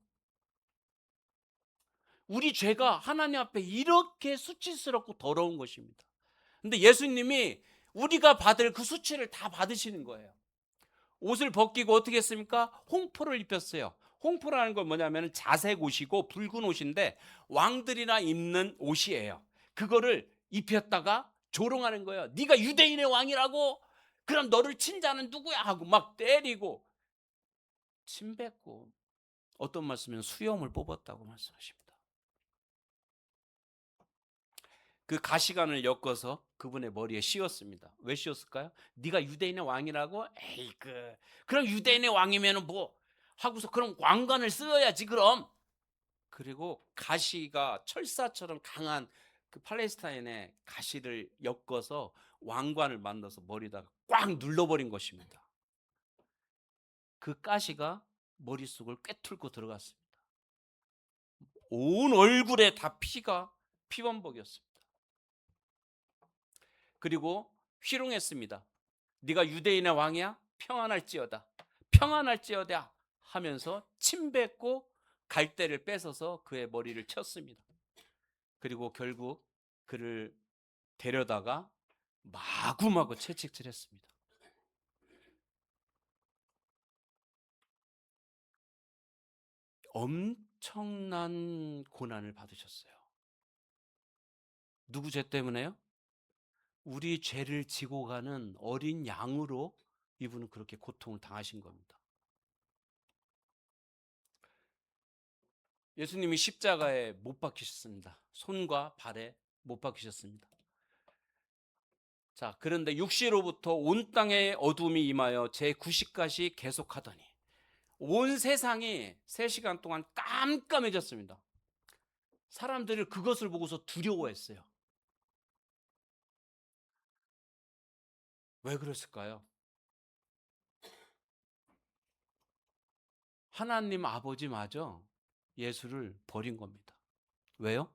우리 죄가 하나님 앞에 이렇게 수치스럽고 더러운 것입니다. 근데 예수님이 우리가 받을 그 수치를 다 받으시는 거예요. 옷을 벗기고 어떻게 했습니까? 홍포를 입혔어요. 홍포라는 건 뭐냐면 자색 옷이고 붉은 옷인데 왕들이나 입는 옷이에요. 그거를 입혔다가 조롱하는 거예요. 네가 유대인의 왕이라고? 그럼 너를 친 자는 누구야? 하고 막 때리고 침 뱉고 어떤 말씀은 수염을 뽑았다고 말씀하십니다. 그 가시관을 엮어서 그분의 머리에 씌웠습니다. 왜 씌웠을까요? 네가 유대인의 왕이라고? 에이그 그럼 유대인의 왕이면 뭐 하고서 그럼 왕관을 쓰어야지 그럼. 그리고 가시가 철사처럼 강한 그 팔레스타인의 가시를 엮어서 왕관을 만들어서 머리다가 꽉 눌러버린 것입니다. 그 가시가 머릿속을 꿰뚫고 들어갔습니다. 온 얼굴에 다 피가 피범벅이었습니다. 그리고 희롱했습니다. 네가 유대인의 왕이야? 평안할지어다. 평안할지어다 하면서 침 뱉고 갈대를 뺏어서 그의 머리를 쳤습니다. 그리고 결국 그를 데려다가 마구마구 채찍질했습니다. 엄청난 고난을 받으셨어요. 누구 죄 때문에요? 우리 죄를 지고 가는 어린 양으로 이분은 그렇게 고통을 당하신 겁니다. 예수님이 십자가에 못 박히셨습니다. 손과 발에 못 박히셨습니다. 자, 그런데 육시로부터 온 땅에 어둠이 임하여 제9시까지 계속하더니 온 세상이 3시간 동안 깜깜해졌습니다. 사람들이 그것을 보고서 두려워했어요. 왜 그랬을까요? 하나님 아버지마저 예수를 버린 겁니다. 왜요?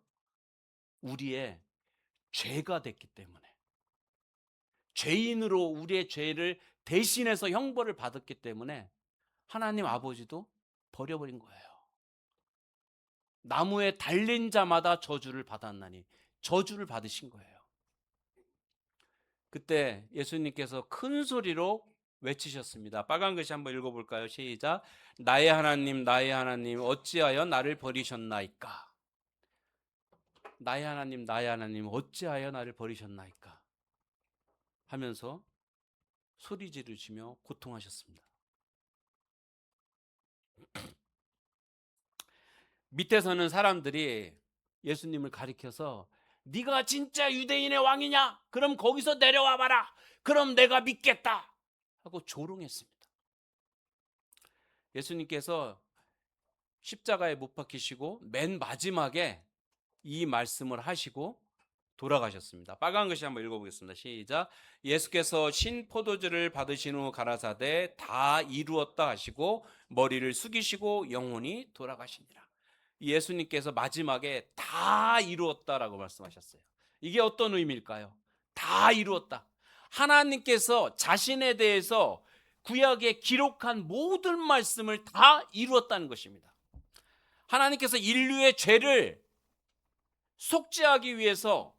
우리의 죄가 됐기 때문에. 죄인으로 우리의 죄를 대신해서 형벌을 받았기 때문에 하나님 아버지도 버려버린 거예요. 나무에 달린 자마다 저주를 받았나니 저주를 받으신 거예요. 그때 예수님께서 큰 소리로 외치셨습니다. 빨간 글씨 한번 읽어볼까요? 시작. 나의 하나님 어찌하여 나를 버리셨나이까. 나의 하나님 어찌하여 나를 버리셨나이까 하면서 소리 지르시며 고통하셨습니다. 밑에서는 사람들이 예수님을 가리켜서 네가 진짜 유대인의 왕이냐? 그럼 거기서 내려와 봐라. 그럼 내가 믿겠다 하고 조롱했습니다. 예수님께서 십자가에 못 박히시고 맨 마지막에 이 말씀을 하시고 돌아가셨습니다. 빨간 글씨 한번 읽어보겠습니다. 시작. 예수께서 신포도주를 받으신 후 가라사대 다 이루었다 하시고 머리를 숙이시고 영원히 돌아가시니라. 예수님께서 마지막에 다 이루었다라고 말씀하셨어요. 이게 어떤 의미일까요? 다 이루었다. 하나님께서 자신에 대해서 구약에 기록한 모든 말씀을 다 이루었다는 것입니다. 하나님께서 인류의 죄를 속죄하기 위해서,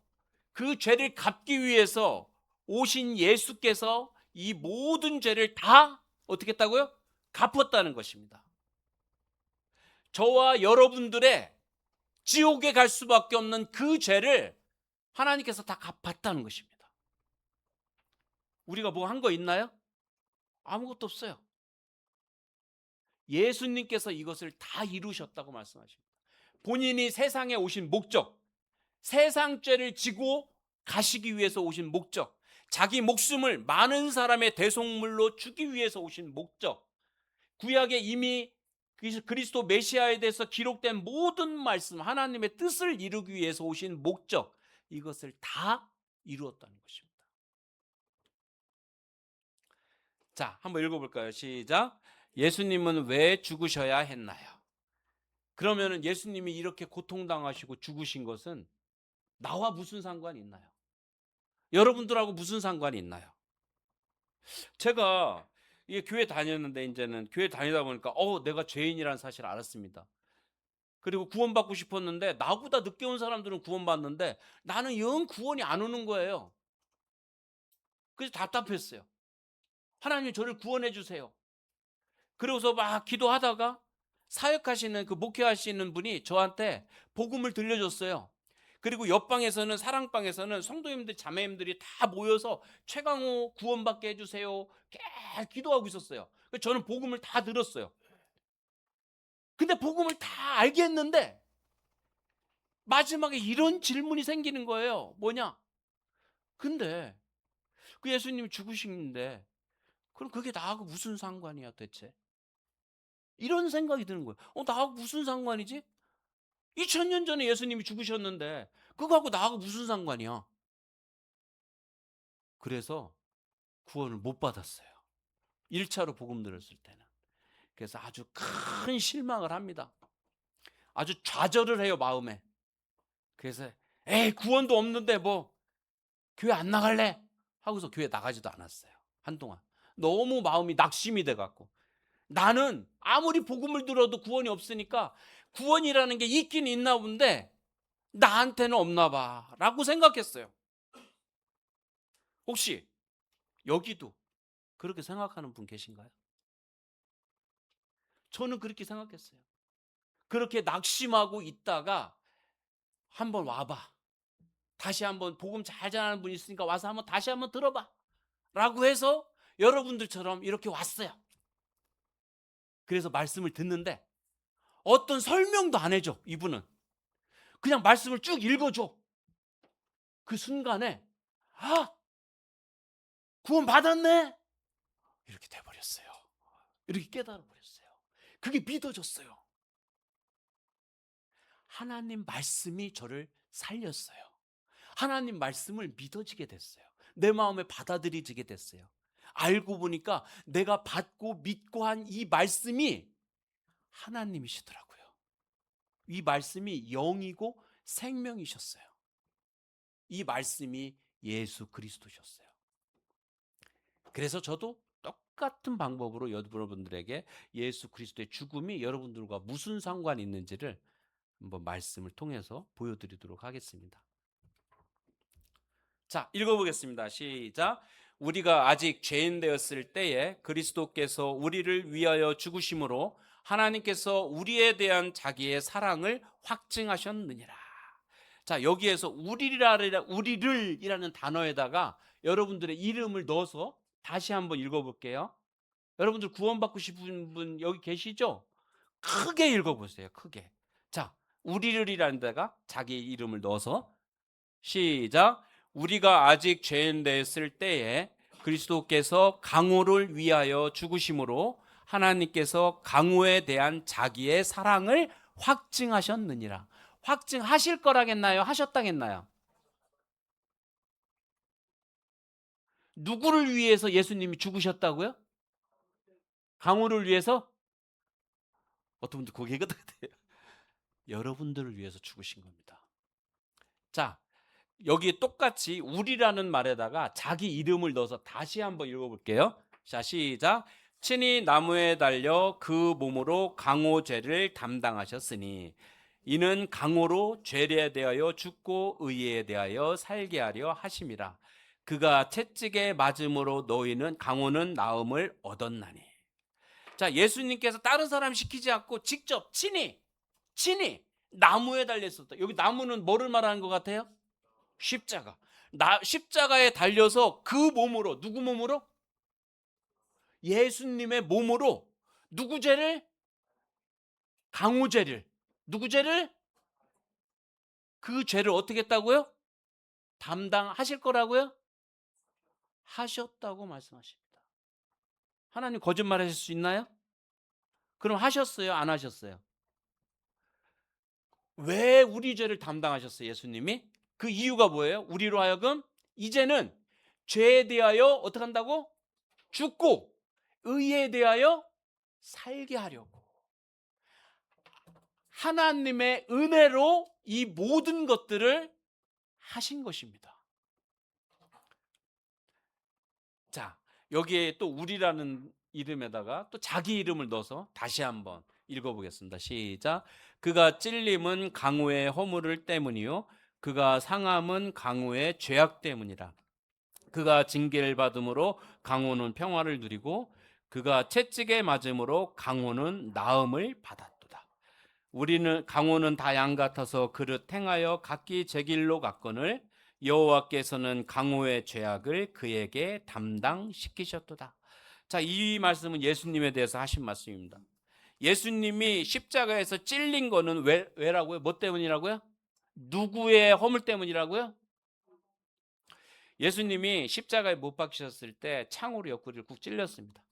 그 죄를 갚기 위해서 오신 예수께서 이 모든 죄를 다 어떻게 했다고요? 갚았다는 것입니다. 저와 여러분들의 지옥에 갈 수밖에 없는 그 죄를 하나님께서 다 갚았다는 것입니다. 우리가 뭐 한 거 있나요? 아무것도 없어요. 예수님께서 이것을 다 이루셨다고 말씀하십니다. 본인이 세상에 오신 목적, 세상 죄를 지고 가시기 위해서 오신 목적, 자기 목숨을 많은 사람의 대속물로 주기 위해서 오신 목적, 구약에 이미 그리스도 메시아에 대해서 기록된 모든 말씀, 하나님의 뜻을 이루기 위해서 오신 목적, 이것을 다 이루었다는 것입니다. 자, 한번 읽어볼까요? 시작. 예수님은 왜 죽으셔야 했나요? 그러면 예수님이 이렇게 고통당하시고 죽으신 것은 나와 무슨 상관이 있나요? 여러분들하고 무슨 상관이 있나요? 제가 이게 교회 다녔는데 이제는 교회 다니다 보니까 내가 죄인이라는 사실을 알았습니다. 그리고 구원받고 싶었는데 나보다 늦게 온 사람들은 구원받는데 나는 영 구원이 안 오는 거예요. 그래서 답답했어요. 하나님 저를 구원해 주세요. 그러고서 막 기도하다가 사역하시는 그 목회하시는 분이 저한테 복음을 들려줬어요. 그리고 옆방에서는 사랑방에서는 성도님들 자매님들이 다 모여서 최강호 구원받게 해주세요. 계속 기도하고 있었어요. 저는 복음을 다 들었어요. 근데 복음을 다 알겠는데 마지막에 이런 질문이 생기는 거예요. 뭐냐? 근데 그 예수님이 죽으시는데 그럼 그게 나하고 무슨 상관이야 대체? 이런 생각이 드는 거예요. 나하고 무슨 상관이지? 2000년 전에 예수님이 죽으셨는데 그거하고 나하고 무슨 상관이야? 그래서 구원을 못 받았어요. 1차로 복음 들었을 때는. 그래서 아주 큰 실망을 합니다. 아주 좌절을 해요, 마음에. 그래서 에이, 구원도 없는데 뭐 교회 안 나갈래? 하고서 교회 나가지도 않았어요. 한동안. 너무 마음이 낙심이 돼갖고. 나는 아무리 복음을 들어도 구원이 없으니까 구원이라는 게 있긴 있나 본데 나한테는 없나 봐 라고 생각했어요. 혹시 여기도 그렇게 생각하는 분 계신가요? 저는 그렇게 생각했어요. 그렇게 낙심하고 있다가 한번 와봐. 다시 한번 복음 잘 전하는 분이 있으니까 와서 한번 다시 한번 들어봐 라고 해서 여러분들처럼 이렇게 왔어요. 그래서 말씀을 듣는데 어떤 설명도 안 해줘. 이분은 그냥 말씀을 쭉 읽어줘. 그 순간에 아, 구원 받았네 이렇게 돼버렸어요. 이렇게 깨달아 버렸어요. 그게 믿어졌어요. 하나님 말씀이 저를 살렸어요. 하나님 말씀을 믿어지게 됐어요. 내 마음에 받아들여지게 됐어요. 알고 보니까 내가 받고 믿고 한 이 말씀이 하나님이시더라고요. 이 말씀이 영이고 생명이셨어요. 이 말씀이 예수 그리스도셨어요. 그래서 저도 똑같은 방법으로 여러분들에게 예수 그리스도의 죽음이 여러분들과 무슨 상관이 있는지를 한번 말씀을 통해서 보여드리도록 하겠습니다. 자, 읽어보겠습니다. 시작. 우리가 아직 죄인 되었을 때에 그리스도께서 우리를 위하여 죽으심으로 하나님께서 우리에 대한 자기의 사랑을 확증하셨느니라. 자, 여기에서 우리를이라는 단어에다가 여러분들의 이름을 넣어서 다시 한번 읽어볼게요. 여러분들 구원받고 싶은 분 여기 계시죠? 크게 읽어보세요. 크게. 자, 우리를이라는 데가 자기 이름을 넣어서 시작. 우리가 아직 죄인 됐을 때에 그리스도께서 강호를 위하여 죽으심으로 하나님께서 강호에 대한 자기의 사랑을 확증하셨느니라. 확증하실 거라겠나요? 하셨다겠나요? 누구를 위해서 예수님이 죽으셨다고요? 강호를 위해서? 어떤 분들 고개가 같아요. 여러분들을 위해서 죽으신 겁니다. 자, 여기 똑같이 우리라는 말에다가 자기 이름을 넣어서 다시 한번 읽어볼게요. 자, 시작. 친히 나무에 달려 그 몸으로 강호죄를 담당하셨으니 이는 강호로 죄에 대하여 죽고 의에 대하여 살게 하려 하심이라. 그가 채찍에 맞음으로 너희는 강호는 나음을 얻었나니. 자, 예수님께서 다른 사람 시키지 않고 직접 친히 나무에 달려 있었다. 여기 나무는 뭐를 말하는 것 같아요? 십자가. 십자가에 달려서 그 몸으로, 누구 몸으로? 예수님의 몸으로 누구 죄를? 강호 죄를. 누구 죄를? 그 죄를 어떻게 했다고요? 담당하실 거라고요? 하셨다고 말씀하십니다. 하나님 거짓말 하실 수 있나요? 그럼 하셨어요? 안 하셨어요? 왜 우리 죄를 담당하셨어요? 예수님이? 그 이유가 뭐예요? 우리로 하여금 이제는 죄에 대하여 어떻게 한다고? 죽고 의에 대하여 살게 하려고. 하나님의 은혜로 이 모든 것들을 하신 것입니다. 자, 여기에 또 우리라는 이름에다가 또 자기 이름을 넣어서 다시 한번 읽어보겠습니다. 시작. 그가 찔림은 강호의 허물을 때문이요 그가 상함은 강호의 죄악 때문이라. 그가 징계를 받음으로 강호는 평화를 누리고 그가 채찍에 맞음으로 강호는 나음을 받았도다. 우리는 강호는 다 양 같아서 그릇 행하여 각기 제 길로 갔거늘 여호와께서는 강호의 죄악을 그에게 담당시키셨도다. 자, 이 말씀은 예수님에 대해서 하신 말씀입니다. 예수님이 십자가에서 찔린 거는 왜라고요? 뭐 때문이라고요? 누구의 허물 때문이라고요? 예수님이 십자가에 못 박히셨을 때 창으로 옆구리를 쿡 찔렸습니다.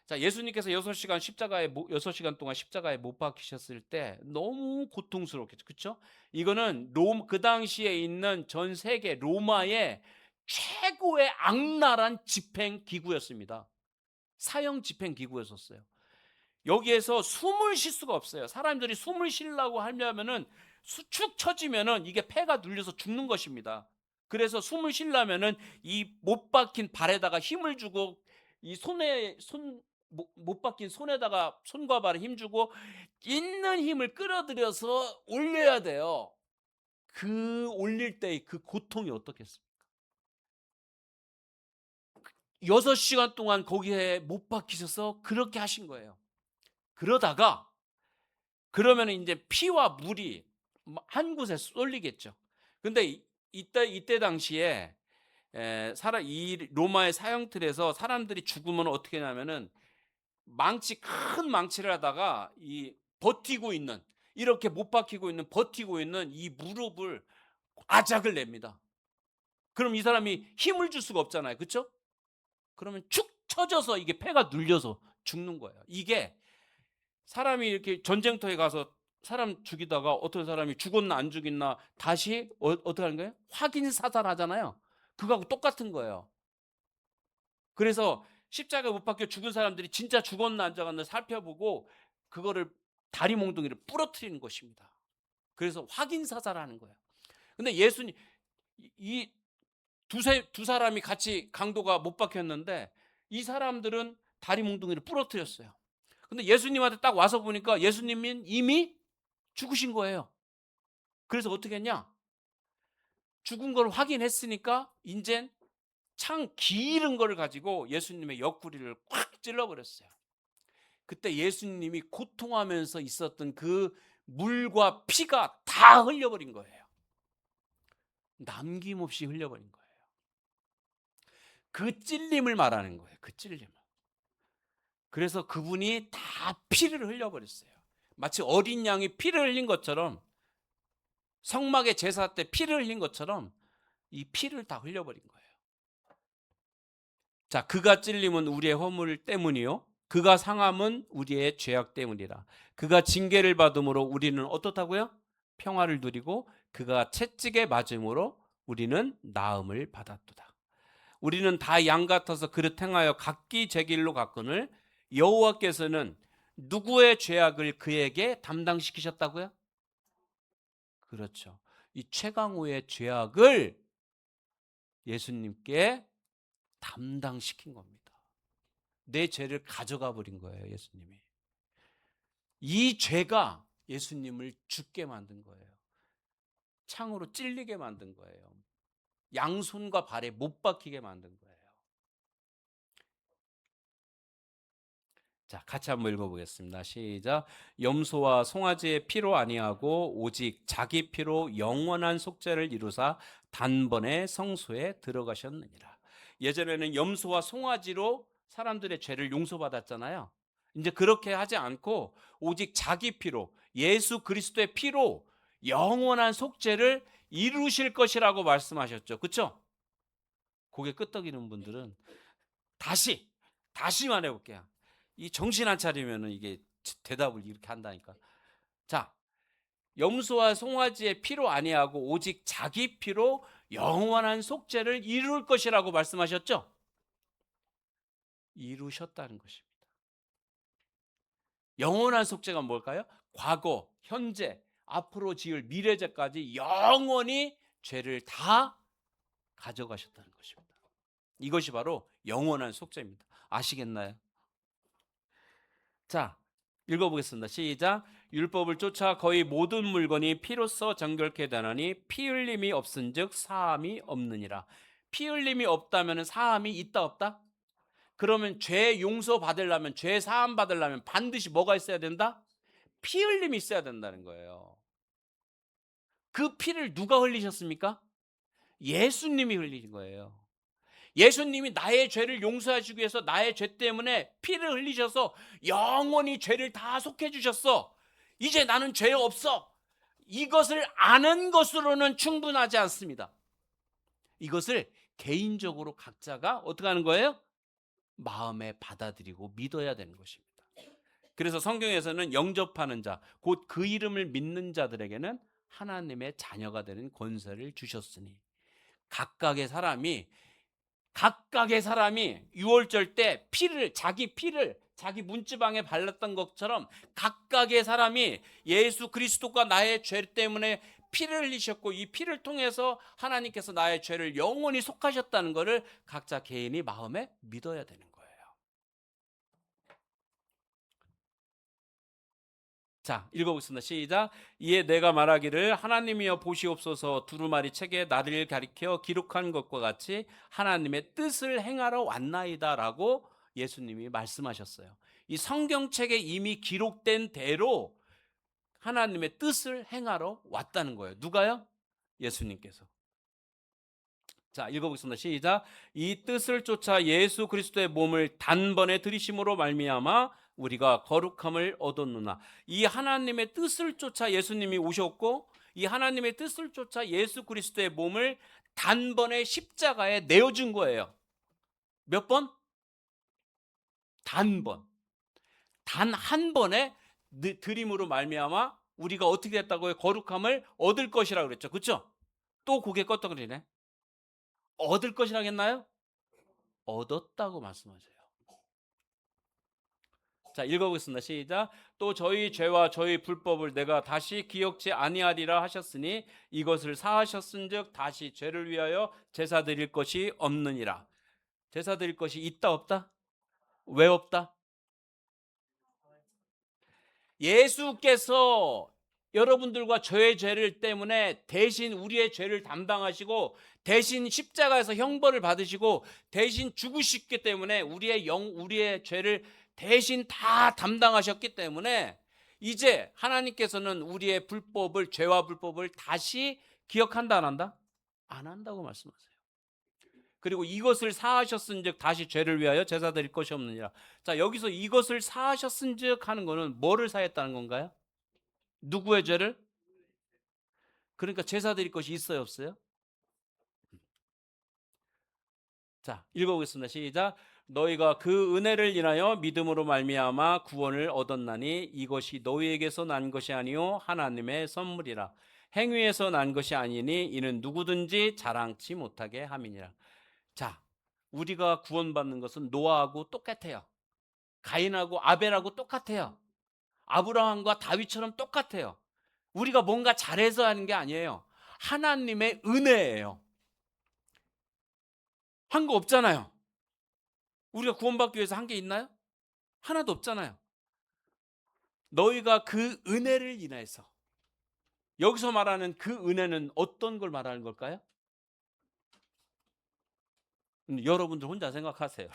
자, 예수님께서 6시간 동안 십자가에 못 박히셨을 때 너무 고통스럽겠죠. 그렇죠? 이거는 그 당시에 있는 전 세계 로마의 최고의 악랄한 집행 기구였습니다. 사형 집행 기구였었어요. 여기에서 숨을 쉴 수가 없어요. 사람들이 숨을 쉬려고 하려면은 축 처지면은 이게 폐가 눌려서 죽는 것입니다. 그래서 숨을 쉬려면은 이 못 박힌 발에다가 힘을 주고 이 못 박힌 손에다가 손과 발에 힘 주고 있는 힘을 끌어들여서 올려야 돼요. 그 올릴 때의 그 고통이 어떻겠습니까? 6시간 동안 거기에 못 박히셔서 그렇게 하신 거예요. 그러다가 그러면 이제 피와 물이 한 곳에 쏠리겠죠. 근데 이때 당시에 이 로마의 사형틀에서 사람들이 죽으면 어떻게 하냐면은 큰 망치를 하다가 이 버티고 있는, 이렇게 못 박히고 있는, 버티고 있는 이 무릎을 아작을 냅니다. 그럼 이 사람이 힘을 줄 수가 없잖아요. 그렇죠? 그러면 축 처져서 이게 폐가 눌려서 죽는 거예요. 이게 사람이 이렇게 전쟁터에 가서 사람 죽이다가 어떤 사람이 죽었나 안 죽였나 다시 어떻게 하는 거예요? 확인 사살하잖아요. 그거하고 똑같은 거예요. 그래서 십자가에 못 박혀 죽은 사람들이 진짜 죽었나 안 죽었나 살펴보고 그거를 다리 몽둥이를 부러뜨리는 것입니다. 그래서 확인 사살하는 거예요. 근데 예수님 이 두 사람이 같이 강도가 못 박혔는데 이 사람들은 다리 몽둥이를 부러뜨렸어요. 근데 예수님한테 딱 와서 보니까 예수님은 이미 죽으신 거예요. 그래서 어떻게 했냐? 죽은 걸 확인했으니까 이젠 창 길은 거를 가지고 예수님의 옆구리를 콱 찔러버렸어요. 그때 예수님이 고통하면서 있었던 그 물과 피가 다 흘려버린 거예요. 남김없이 흘려버린 거예요. 그 찔림을 말하는 거예요. 그 찔림을. 그래서 그분이 다 피를 흘려버렸어요. 마치 어린 양이 피를 흘린 것처럼, 성막의 제사 때 피를 흘린 것처럼 이 피를 다 흘려버린 거예요. 자, 그가 찔림은 우리의 허물 때문이요, 그가 상함은 우리의 죄악 때문이라. 그가 징계를 받음으로 우리는 어떻다고요? 평화를 누리고 그가 채찍에 맞음으로 우리는 나음을 받았도다. 우리는 다 양 같아서 그릇 행하여 각기 제 길로 갔거늘 여호와께서는 누구의 죄악을 그에게 담당시키셨다고요? 그렇죠. 이 최강호의 죄악을 예수님께 담당시킨 겁니다. 내 죄를 가져가 버린 거예요, 예수님이. 이 죄가 예수님을 죽게 만든 거예요. 창으로 찔리게 만든 거예요. 양손과 발에 못 박히게 만든 거예요. 자, 같이 한번 읽어보겠습니다. 시작. 염소와 송아지의 피로 아니하고 오직 자기 피로 영원한 속죄를 이루사 단번에 성소에 들어가셨느니라. 예전에는 염소와 송아지로 사람들의 죄를 용서받았잖아요. 이제 그렇게 하지 않고 오직 자기 피로, 예수 그리스도의 피로 영원한 속죄를 이루실 것이라고 말씀하셨죠. 그렇죠? 고개 끄덕이는 분들은 다시 말해볼게요. 이 정신 안 차리면 이게 대답을 이렇게 한다니까. 자, 염소와 송아지의 피로 아니하고 오직 자기 피로 영원한 속죄를 이룰 것이라고 말씀하셨죠? 이루셨다는 것입니다. 영원한 속죄가 뭘까요? 과거, 현재, 앞으로 지을 미래죄까지 영원히 죄를 다 가져가셨다는 것입니다. 이것이 바로 영원한 속죄입니다. 아시겠나요? 자, 읽어보겠습니다. 시작. 율법을 쫓아 거의 모든 물건이 피로써 정결케 되나니 피 흘림이 없은즉 사함이 없느니라. 피 흘림이 없다면 사함이 있다 없다? 그러면 죄 용서 받으려면, 죄 사함 받으려면 반드시 뭐가 있어야 된다? 피 흘림이 있어야 된다는 거예요. 그 피를 누가 흘리셨습니까? 예수님이 흘리신 거예요. 예수님이 나의 죄를 용서하시기 위해서 나의 죄 때문에 피를 흘리셔서 영원히 죄를 다 속해 주셨어. 이제 나는 죄 없어. 이것을 아는 것으로는 충분하지 않습니다. 이것을 개인적으로 각자가 어떻게 하는 거예요? 마음에 받아들이고 믿어야 되는 것입니다. 그래서 성경에서는 영접하는 자, 곧 그 이름을 믿는 자들에게는 하나님의 자녀가 되는 권세를 주셨으니, 각각의 사람이 유월절 때 자기 피를 자기 문지방에 발랐던 것처럼 각각의 사람이 예수 그리스도가 나의 죄 때문에 피를 흘리셨고 이 피를 통해서 하나님께서 나의 죄를 영원히 속하셨다는 것을 각자 개인이 마음에 믿어야 되는 거예요. 자, 읽어보겠습니다. 시작. 이에 내가 말하기를 하나님이여 보시옵소서, 두루마리 책에 나를 가리켜 기록한 것과 같이 하나님의 뜻을 행하러 왔나이다 라고 예수님이 말씀하셨어요. 이 성경책에 이미 기록된 대로 하나님의 뜻을 행하러 왔다는 거예요. 누가요? 예수님께서. 자, 읽어보겠습니다. 시작. 이 뜻을 쫓아 예수 그리스도의 몸을 단번에 들이심으로 말미암아 우리가 거룩함을 얻었느나. 이 하나님의 뜻을 쫓아 예수님이 오셨고, 이 하나님의 뜻을 쫓아 예수 그리스도의 몸을 단번에 십자가에 내어준 거예요. 몇 번? 단번. 단 한 번에 들임으로 말미암아 우리가 어떻게 됐다고요? 거룩함을 얻을 것이라고 그랬죠. 그렇죠? 또 고개 껐덕거리네. 얻을 것이라고 했나요? 얻었다고 말씀하세요. 자, 읽어보겠습니다. 시작. 또 저희 죄와 저희 불법을 내가 다시 기억지 아니하리라 하셨으니 이것을 사하셨은즉 다시 죄를 위하여 제사 드릴 것이 없느니라. 제사 드릴 것이 있다 없다? 왜 없다? 예수께서 여러분들과 저의 죄를 때문에 대신 우리의 죄를 담당하시고 대신 십자가에서 형벌을 받으시고 대신 죽으셨기 때문에 우리의 죄를 대신 다 담당하셨기 때문에 이제 하나님께서는 우리의 불법을, 죄와 불법을 다시 기억한다 안 한다? 안 한다고 말씀하세요. 그리고 이것을 사하셨은즉 다시 죄를 위하여 제사 드릴 것이 없느니라. 자, 여기서 이것을 사하셨은즉 하는 거는 뭐를 사했다는 건가요? 누구의 죄를? 그러니까 제사 드릴 것이 있어요, 없어요? 자, 읽어보겠습니다. 시작. 너희가 그 은혜를 인하여 믿음으로 말미암아 구원을 얻었나니 이것이 너희에게서 난 것이 아니요 하나님의 선물이라. 행위에서 난 것이 아니니 이는 누구든지 자랑치 못하게 함이니라. 자, 우리가 구원받는 것은 노아하고 똑같아요. 가인하고 아벨하고 똑같아요. 아브라함과 다윗처럼 똑같아요. 우리가 뭔가 잘해서 하는 게 아니에요. 하나님의 은혜예요. 한 거 없잖아요. 우리가 구원받기 위해서 한 게 있나요? 하나도 없잖아요. 너희가 그 은혜를 인해서, 여기서 말하는 그 은혜는 어떤 걸 말하는 걸까요? 여러분들 혼자 생각하세요.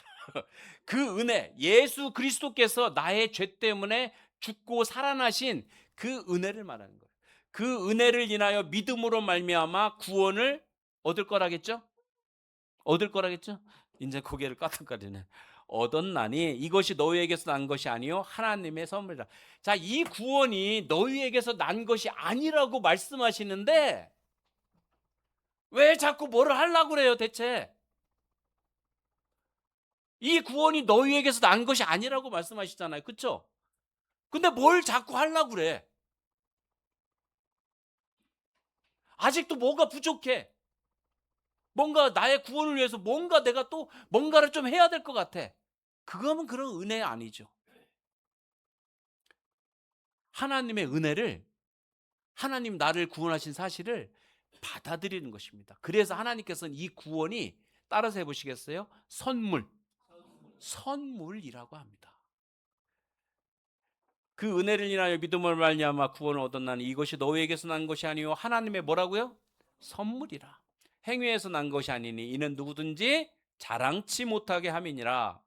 그 은혜, 예수 그리스도께서 나의 죄 때문에 죽고 살아나신 그 은혜를 말하는 거예요. 그 은혜를 인하여 믿음으로 말미암아 구원을 얻을 거라겠죠? 얻을 거라겠죠? 이제 고개를 까딱거리네. 얻었나니 이것이 너희에게서 난 것이 아니요 하나님의 선물이라. 자, 이 구원이 너희에게서 난 것이 아니라고 말씀하시는데 왜 자꾸 뭐를 하려고 그래요, 대체? 이 구원이 너희에게서 난 것이 아니라고 말씀하시잖아요. 그렇죠? 근데 뭘 자꾸 하려고 그래? 아직도 뭐가 부족해. 뭔가 나의 구원을 위해서 뭔가 내가 또 뭔가를 좀 해야 될 것 같아. 그거면 그런 은혜 아니죠. 하나님의 은혜를, 하나님 나를 구원하신 사실을 받아들이는 것입니다. 그래서 하나님께서는 이 구원이, 따라서 해보시겠어요? 선물이라고 합니다. 그 은혜를 인하여 믿음을 말미암아 구원을 얻었나니 이것이 너희에게서 난 것이 아니요 하나님의 뭐라고요? 선물이라. 행위에서 난 것이 아니니 이는 누구든지 자랑치 못하게 함이니라.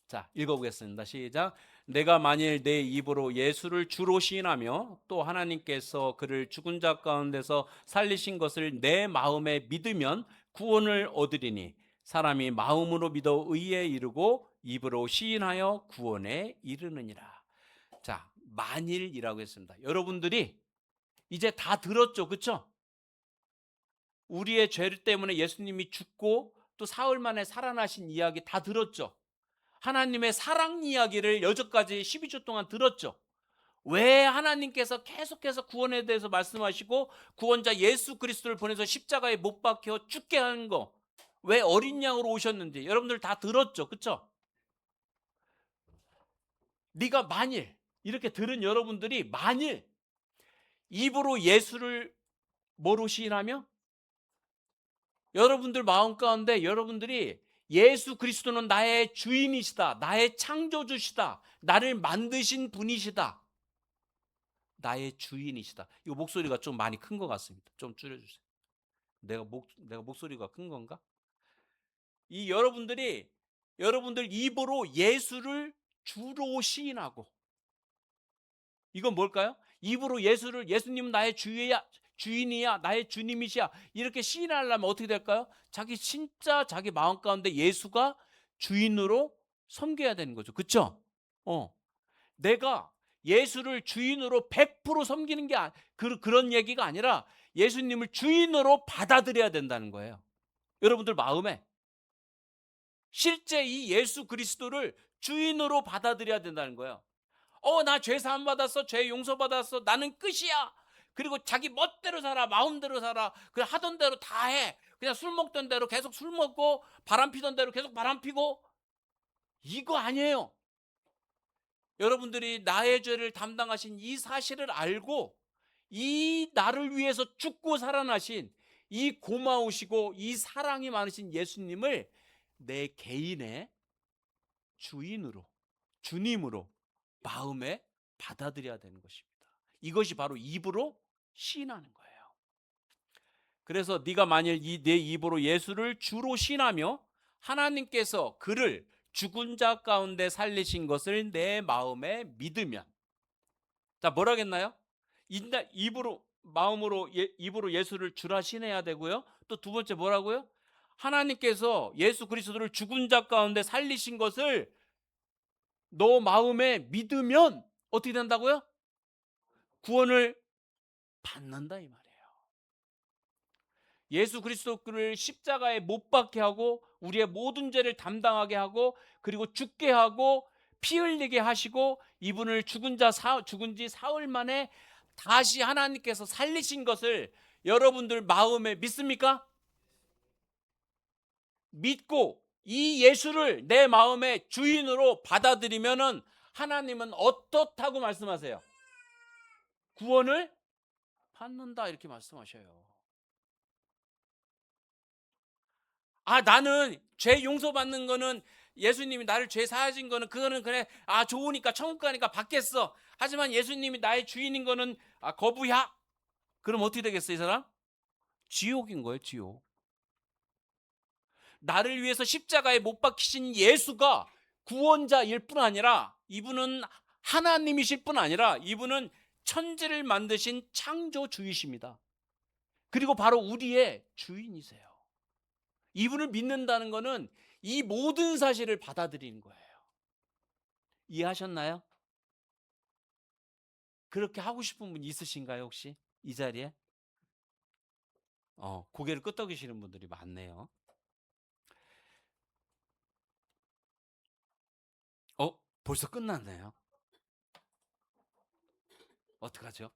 자, 읽어보겠습니다. 시작. 내가 만일 내 입으로 예수를 주로 시인하며 또 하나님께서 그를 죽은 자 가운데서 살리신 것을 내 마음에 믿으면 구원을 얻으리니 사람이 마음으로 믿어 의에 이르고 입으로 시인하여 구원에 이르느니라. 자, 만일이라고 했습니다. 여러분들이 이제 다 들었죠, 그렇죠? 우리의 죄 때문에 예수님이 죽고 또 사흘 만에 살아나신 이야기 다 들었죠. 하나님의 사랑 이야기를 여태까지 12주 동안 들었죠. 왜 하나님께서 계속해서 구원에 대해서 말씀하시고 구원자 예수 그리스도를 보내서 십자가에 못 박혀 죽게 하는 거, 왜 어린 양으로 오셨는지 여러분들 다 들었죠. 그렇죠? 네가 만일 이렇게 들은 여러분들이 만일 입으로 예수를 뭐로 시인하며 여러분들 마음 가운데 여러분들이 예수 그리스도는 나의 주인이시다, 나의 창조주시다, 나를 만드신 분이시다, 나의 주인이시다. 이거 목소리가 좀 많이 큰 것 같습니다. 좀 줄여주세요. 내가 목소리가 큰 건가? 이 여러분들 입으로 예수를 주로 시인하고, 이건 뭘까요? 입으로 예수님 나의 주인이야, 나의 주님이시야, 이렇게 시인하려면 어떻게 될까요? 진짜 자기 마음 가운데 예수가 주인으로 섬겨야 되는 거죠. 그렇죠? 내가 예수를 주인으로 100% 섬기는 게 그런 얘기가 아니라 예수님을 주인으로 받아들여야 된다는 거예요. 여러분들 마음에 실제 이 예수 그리스도를 주인으로 받아들여야 된다는 거예요. 나 죄 사함 받았어, 죄 용서 받았어, 나는 끝이야. 그리고 자기 멋대로 살아, 마음대로 살아, 그냥 하던 대로 다 해. 그냥 술 먹던 대로 계속 술 먹고, 바람 피던 대로 계속 바람 피고. 이거 아니에요. 여러분들이 나의 죄를 담당하신 이 사실을 알고, 이 나를 위해서 죽고 살아나신 이 고마우시고 이 사랑이 많으신 예수님을 내 개인의 주인으로, 주님으로 마음에 받아들여야 되는 것입니다. 이것이 바로 입으로 시인하는 거예요. 그래서 네가 만일 내 입으로 예수를 주로 시인하며 하나님께서 그를 죽은 자 가운데 살리신 것을 내 마음에 믿으면, 자, 뭐라겠나요? 입으로 예수를 주라 시인해야 되고요. 또 두 번째 뭐라고요? 하나님께서 예수 그리스도를 죽은 자 가운데 살리신 것을 너 마음에 믿으면 어떻게 된다고요? 구원을 받는다 이 말이에요. 예수 그리스도를 십자가에 못 박게 하고 우리의 모든 죄를 담당하게 하고 그리고 죽게 하고 피 흘리게 하시고 이분을 죽은 지 사흘 만에 다시 하나님께서 살리신 것을 여러분들 마음에 믿습니까? 믿고 이 예수를 내 마음의 주인으로 받아들이면은 하나님은 어떻다고 말씀하세요? 구원을 받는다 이렇게 말씀하셔요. 나는 죄 용서받는 거는 예수님이 나를 죄 사하신 거는 그거는 그래 좋으니까 천국 가니까 받겠어. 하지만 예수님이 나의 주인인 거는 거부야. 그럼 어떻게 되겠어 이 사람? 지옥인 거예요, 지옥. 나를 위해서 십자가에 못 박히신 예수가 구원자일 뿐 아니라 이분은 하나님이실 뿐 아니라 이분은 천지를 만드신 창조주이십니다. 그리고 바로 우리의 주인이세요. 이분을 믿는다는 것은 이 모든 사실을 받아들이는 거예요. 이해하셨나요? 그렇게 하고 싶은 분 있으신가요, 혹시? 이 자리에? 고개를 끄덕이시는 분들이 많네요. 벌써 끝났네요. 어떡하죠?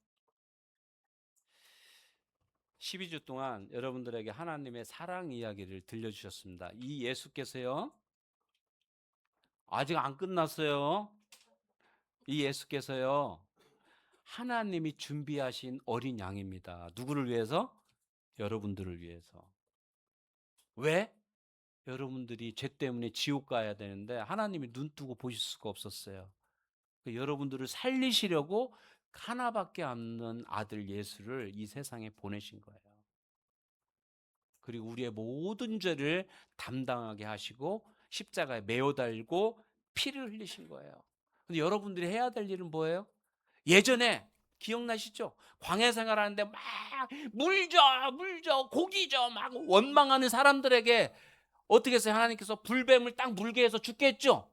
12주 동안 여러분들에게 하나님의 사랑 이야기를 들려주셨습니다. 이 예수께서요, 아직 안 끝났어요. 이 예수께서요, 하나님이 준비하신 어린 양입니다. 누구를 위해서? 여러분들을 위해서. 왜? 여러분들이 죄 때문에 지옥 가야 되는데 하나님이 눈 뜨고 보실 수가 없었어요. 여러분들을 살리시려고 하나밖에 없는 아들 예수를 이 세상에 보내신 거예요. 그리고 우리의 모든 죄를 담당하게 하시고 십자가에 매어 달고 피를 흘리신 거예요. 근데 여러분들이 해야 될 일은 뭐예요? 예전에 기억나시죠? 광야 생활하는데 막 물줘 고기 줘 막 원망하는 사람들에게 어떻게 해서 하나님께서 불뱀을 딱 물게 해서 죽게 했죠.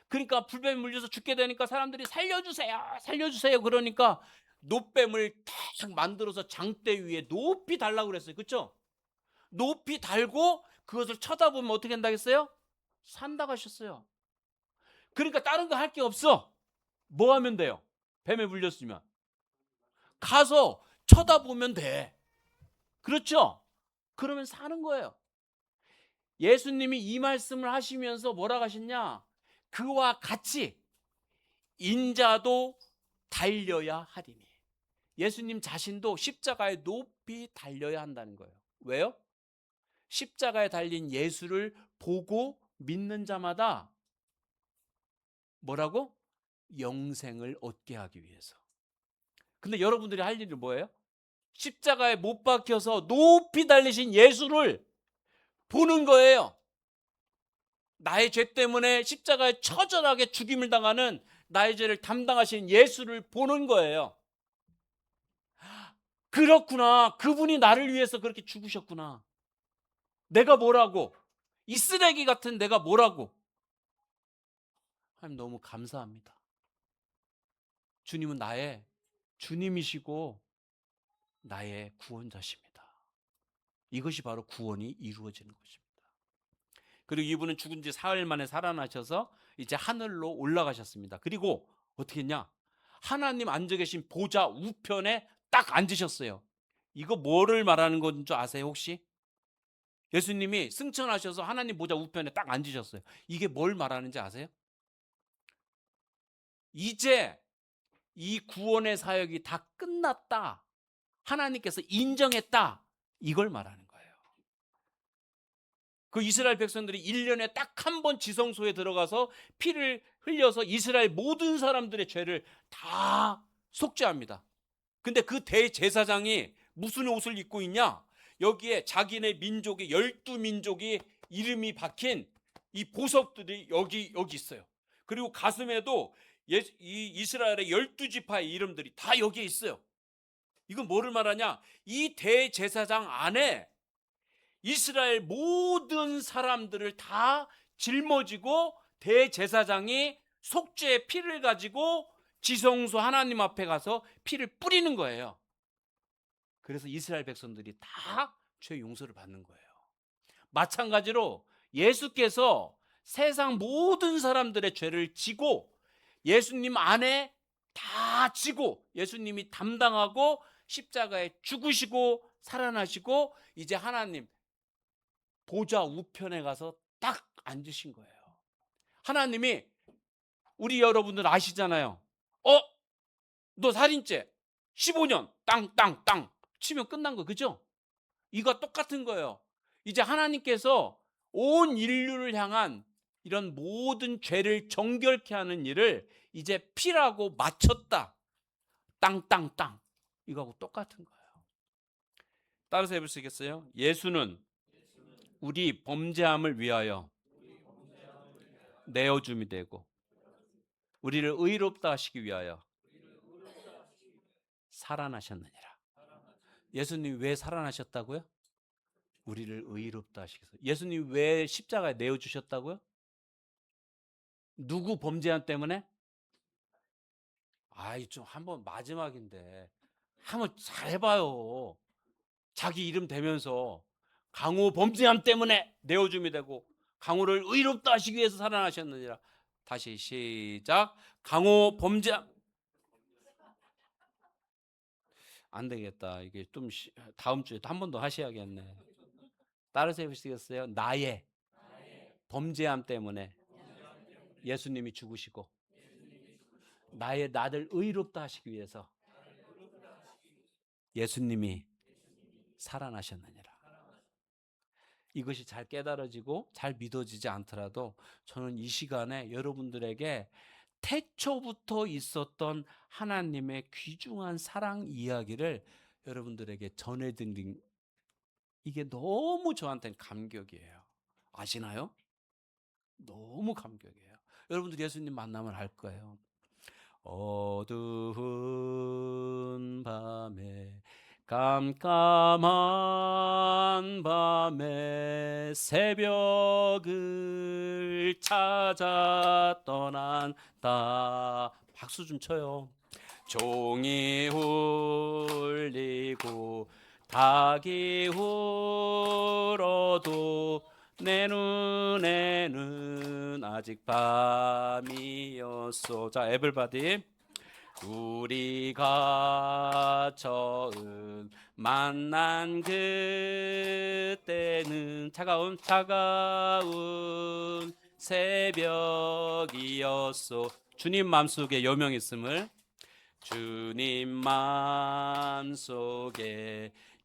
그러니까 불뱀이 물려서 죽게 되니까 사람들이 살려주세요 그러니까 노뱀을 딱 만들어서 장대 위에 높이 달라고 그랬어요. 그렇죠? 높이 달고 그것을 쳐다보면 어떻게 한다겠어요? 산다고 하셨어요. 그러니까 다른 거 할 게 없어. 뭐 하면 돼요? 뱀에 물렸으면 가서 쳐다보면 돼. 그렇죠? 그러면 사는 거예요. 예수님이 이 말씀을 하시면서 뭐라고 하셨냐? 그와 같이 인자도 달려야 하리니. 예수님 자신도 십자가에 높이 달려야 한다는 거예요. 왜요? 십자가에 달린 예수를 보고 믿는 자마다 뭐라고? 영생을 얻게 하기 위해서. 근데 여러분들이 할 일은 뭐예요? 십자가에 못 박혀서 높이 달리신 예수를 보는 거예요. 나의 죄 때문에 십자가에 처절하게 죽임을 당하는 나의 죄를 담당하신 예수를 보는 거예요. 그렇구나. 그분이 나를 위해서 그렇게 죽으셨구나. 내가 뭐라고? 이 쓰레기 같은 내가 뭐라고? 하나님 너무 감사합니다. 주님은 나의 주님이시고 나의 구원자십니다. 이것이 바로 구원이 이루어지는 것입니다. 그리고 이분은 죽은 지 사흘 만에 살아나셔서 이제 하늘로 올라가셨습니다. 그리고 어떻게 했냐? 하나님 앉아 계신 보좌 우편에 딱 앉으셨어요. 이거 뭐를 말하는 건 줄 아세요 혹시? 예수님이 승천하셔서 하나님 보좌 우편에 딱 앉으셨어요. 이게 뭘 말하는지 아세요? 이제 이 구원의 사역이 다 끝났다. 하나님께서 인정했다. 이걸 말하는 거예요. 그 이스라엘 백성들이 1년에 딱 한 번 지성소에 들어가서 피를 흘려서 이스라엘 모든 사람들의 죄를 다 속죄합니다. 근데 그 대제사장이 무슨 옷을 입고 있냐? 여기에 자기네 민족의 12민족이 이름이 박힌 이 보석들이 여기 있어요. 그리고 가슴에도 이 이스라엘의 12지파의 이름들이 다 여기에 있어요. 이건 뭐를 말하냐? 이 대제사장 안에 이스라엘 모든 사람들을 다 짊어지고 대제사장이 속죄의 피를 가지고 지성소 하나님 앞에 가서 피를 뿌리는 거예요. 그래서 이스라엘 백성들이 다 죄 용서를 받는 거예요. 마찬가지로 예수께서 세상 모든 사람들의 죄를 지고 예수님 안에 다 지고 예수님이 담당하고 십자가에 죽으시고 살아나시고 이제 하나님 보좌 우편에 가서 딱 앉으신 거예요. 하나님이 우리 여러분들 아시잖아요. 너 살인죄 15년 땅 치면 끝난 거 그죠? 이거 똑같은 거예요. 이제 하나님께서 온 인류를 향한 이런 모든 죄를 정결케 하는 일을 이제 피라고 마쳤다. 땅 이거하고 똑같은 거예요. 따라서 해볼 수 있겠어요? 예수는 우리 범죄함을 위하여 내어줌이 되고 우리를 의롭다 하시기 위하여 살아나셨느니라. 예수님 왜 살아나셨다고요? 우리를 의롭다 하시기 위해서. 예수님 왜 십자가에 내어주셨다고요? 누구 범죄함 때문에? 아이 좀 한번 마지막인데 한번 잘 해봐요. 자기 이름 대면서 강호 범죄함 때문에 내어줌이 되고 강호를 의롭다 하시기 위해서 살아나셨느니라. 다시 시작. 강호 범죄함. 안 되겠다. 이게 좀 다음 주에 한 번 더 하셔야겠네. 따라서 해보시겠어요? 나의 범죄함 때문에 예수님이 죽으시고 나를 의롭다 하시기 위해서 예수님이 살아나셨느니라. 이것이 잘 깨달아지고 잘 믿어지지 않더라도 저는 이 시간에 여러분들에게 태초부터 있었던 하나님의 귀중한 사랑 이야기를 여러분들에게 전해드린 이게 너무 저한테는 감격이에요. 아시나요? 너무 감격이에요. 여러분들 예수님 만나면 알 거예요. 어두운 밤에 깜깜한 밤에 새벽을 찾아 떠난다. 박수 좀 쳐요. 종이 울리고 닭이 울어도 내 눈에는 아직 밤이었어. 자, 에블바디. 우리가 처음 만난 그때는 차가운 새벽이었어. 주님 마음속에 여명 있음을 주님 마음속에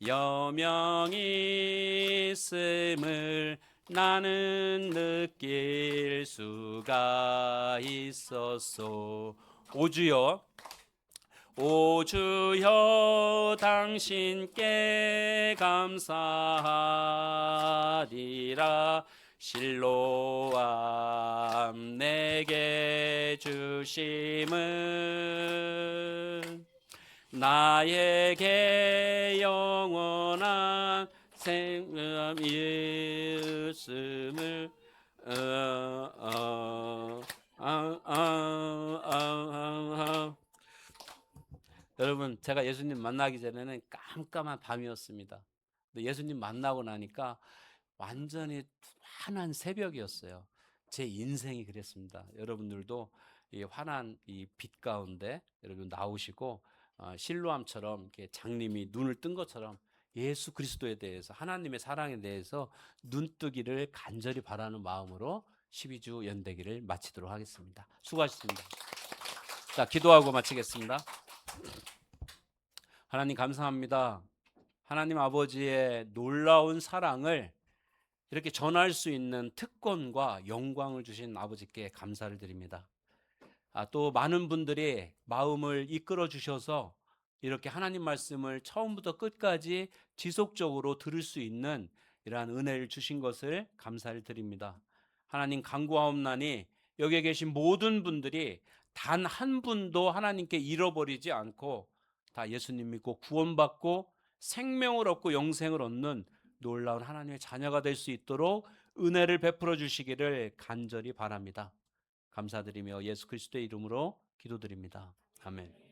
여명이 있음을 나는 느낄 수가 있었소. 오주여 오주여 당신께 감사하리라. 실로암 내게 주심은 나에게 영원한 생명이 있음을 여러분, 제가 예수님 만나기 전에는 깜깜한 밤이었습니다. 근데 예수님 만나고 나니까 완전히 환한 새벽이었어요. 제 인생이 그랬습니다. 여러분들도 이 환한 이 빛 가운데 여러분 나오시고 실로암처럼 이렇게 장님이 눈을 뜬 것처럼 예수 그리스도에 대해서, 하나님의 사랑에 대해서 눈뜨기를 간절히 바라는 마음으로 12주 연대기를 마치도록 하겠습니다. 수고하셨습니다. 자, 기도하고 마치겠습니다. 하나님 감사합니다. 하나님 아버지의 놀라운 사랑을 이렇게 전할 수 있는 특권과 영광을 주신 아버지께 감사를 드립니다. 또 많은 분들이 마음을 이끌어 주셔서 이렇게 하나님 말씀을 처음부터 끝까지 지속적으로 들을 수 있는 이러한 은혜를 주신 것을 감사를 드립니다. 하나님 간구하옵나니 여기에 계신 모든 분들이 단 한 분도 하나님께 잃어버리지 않고 다 예수님 믿고 구원받고 생명을 얻고 영생을 얻는 놀라운 하나님의 자녀가 될 수 있도록 은혜를 베풀어 주시기를 간절히 바랍니다. 감사드리며 예수 그리스도의 이름으로 기도드립니다. 아멘.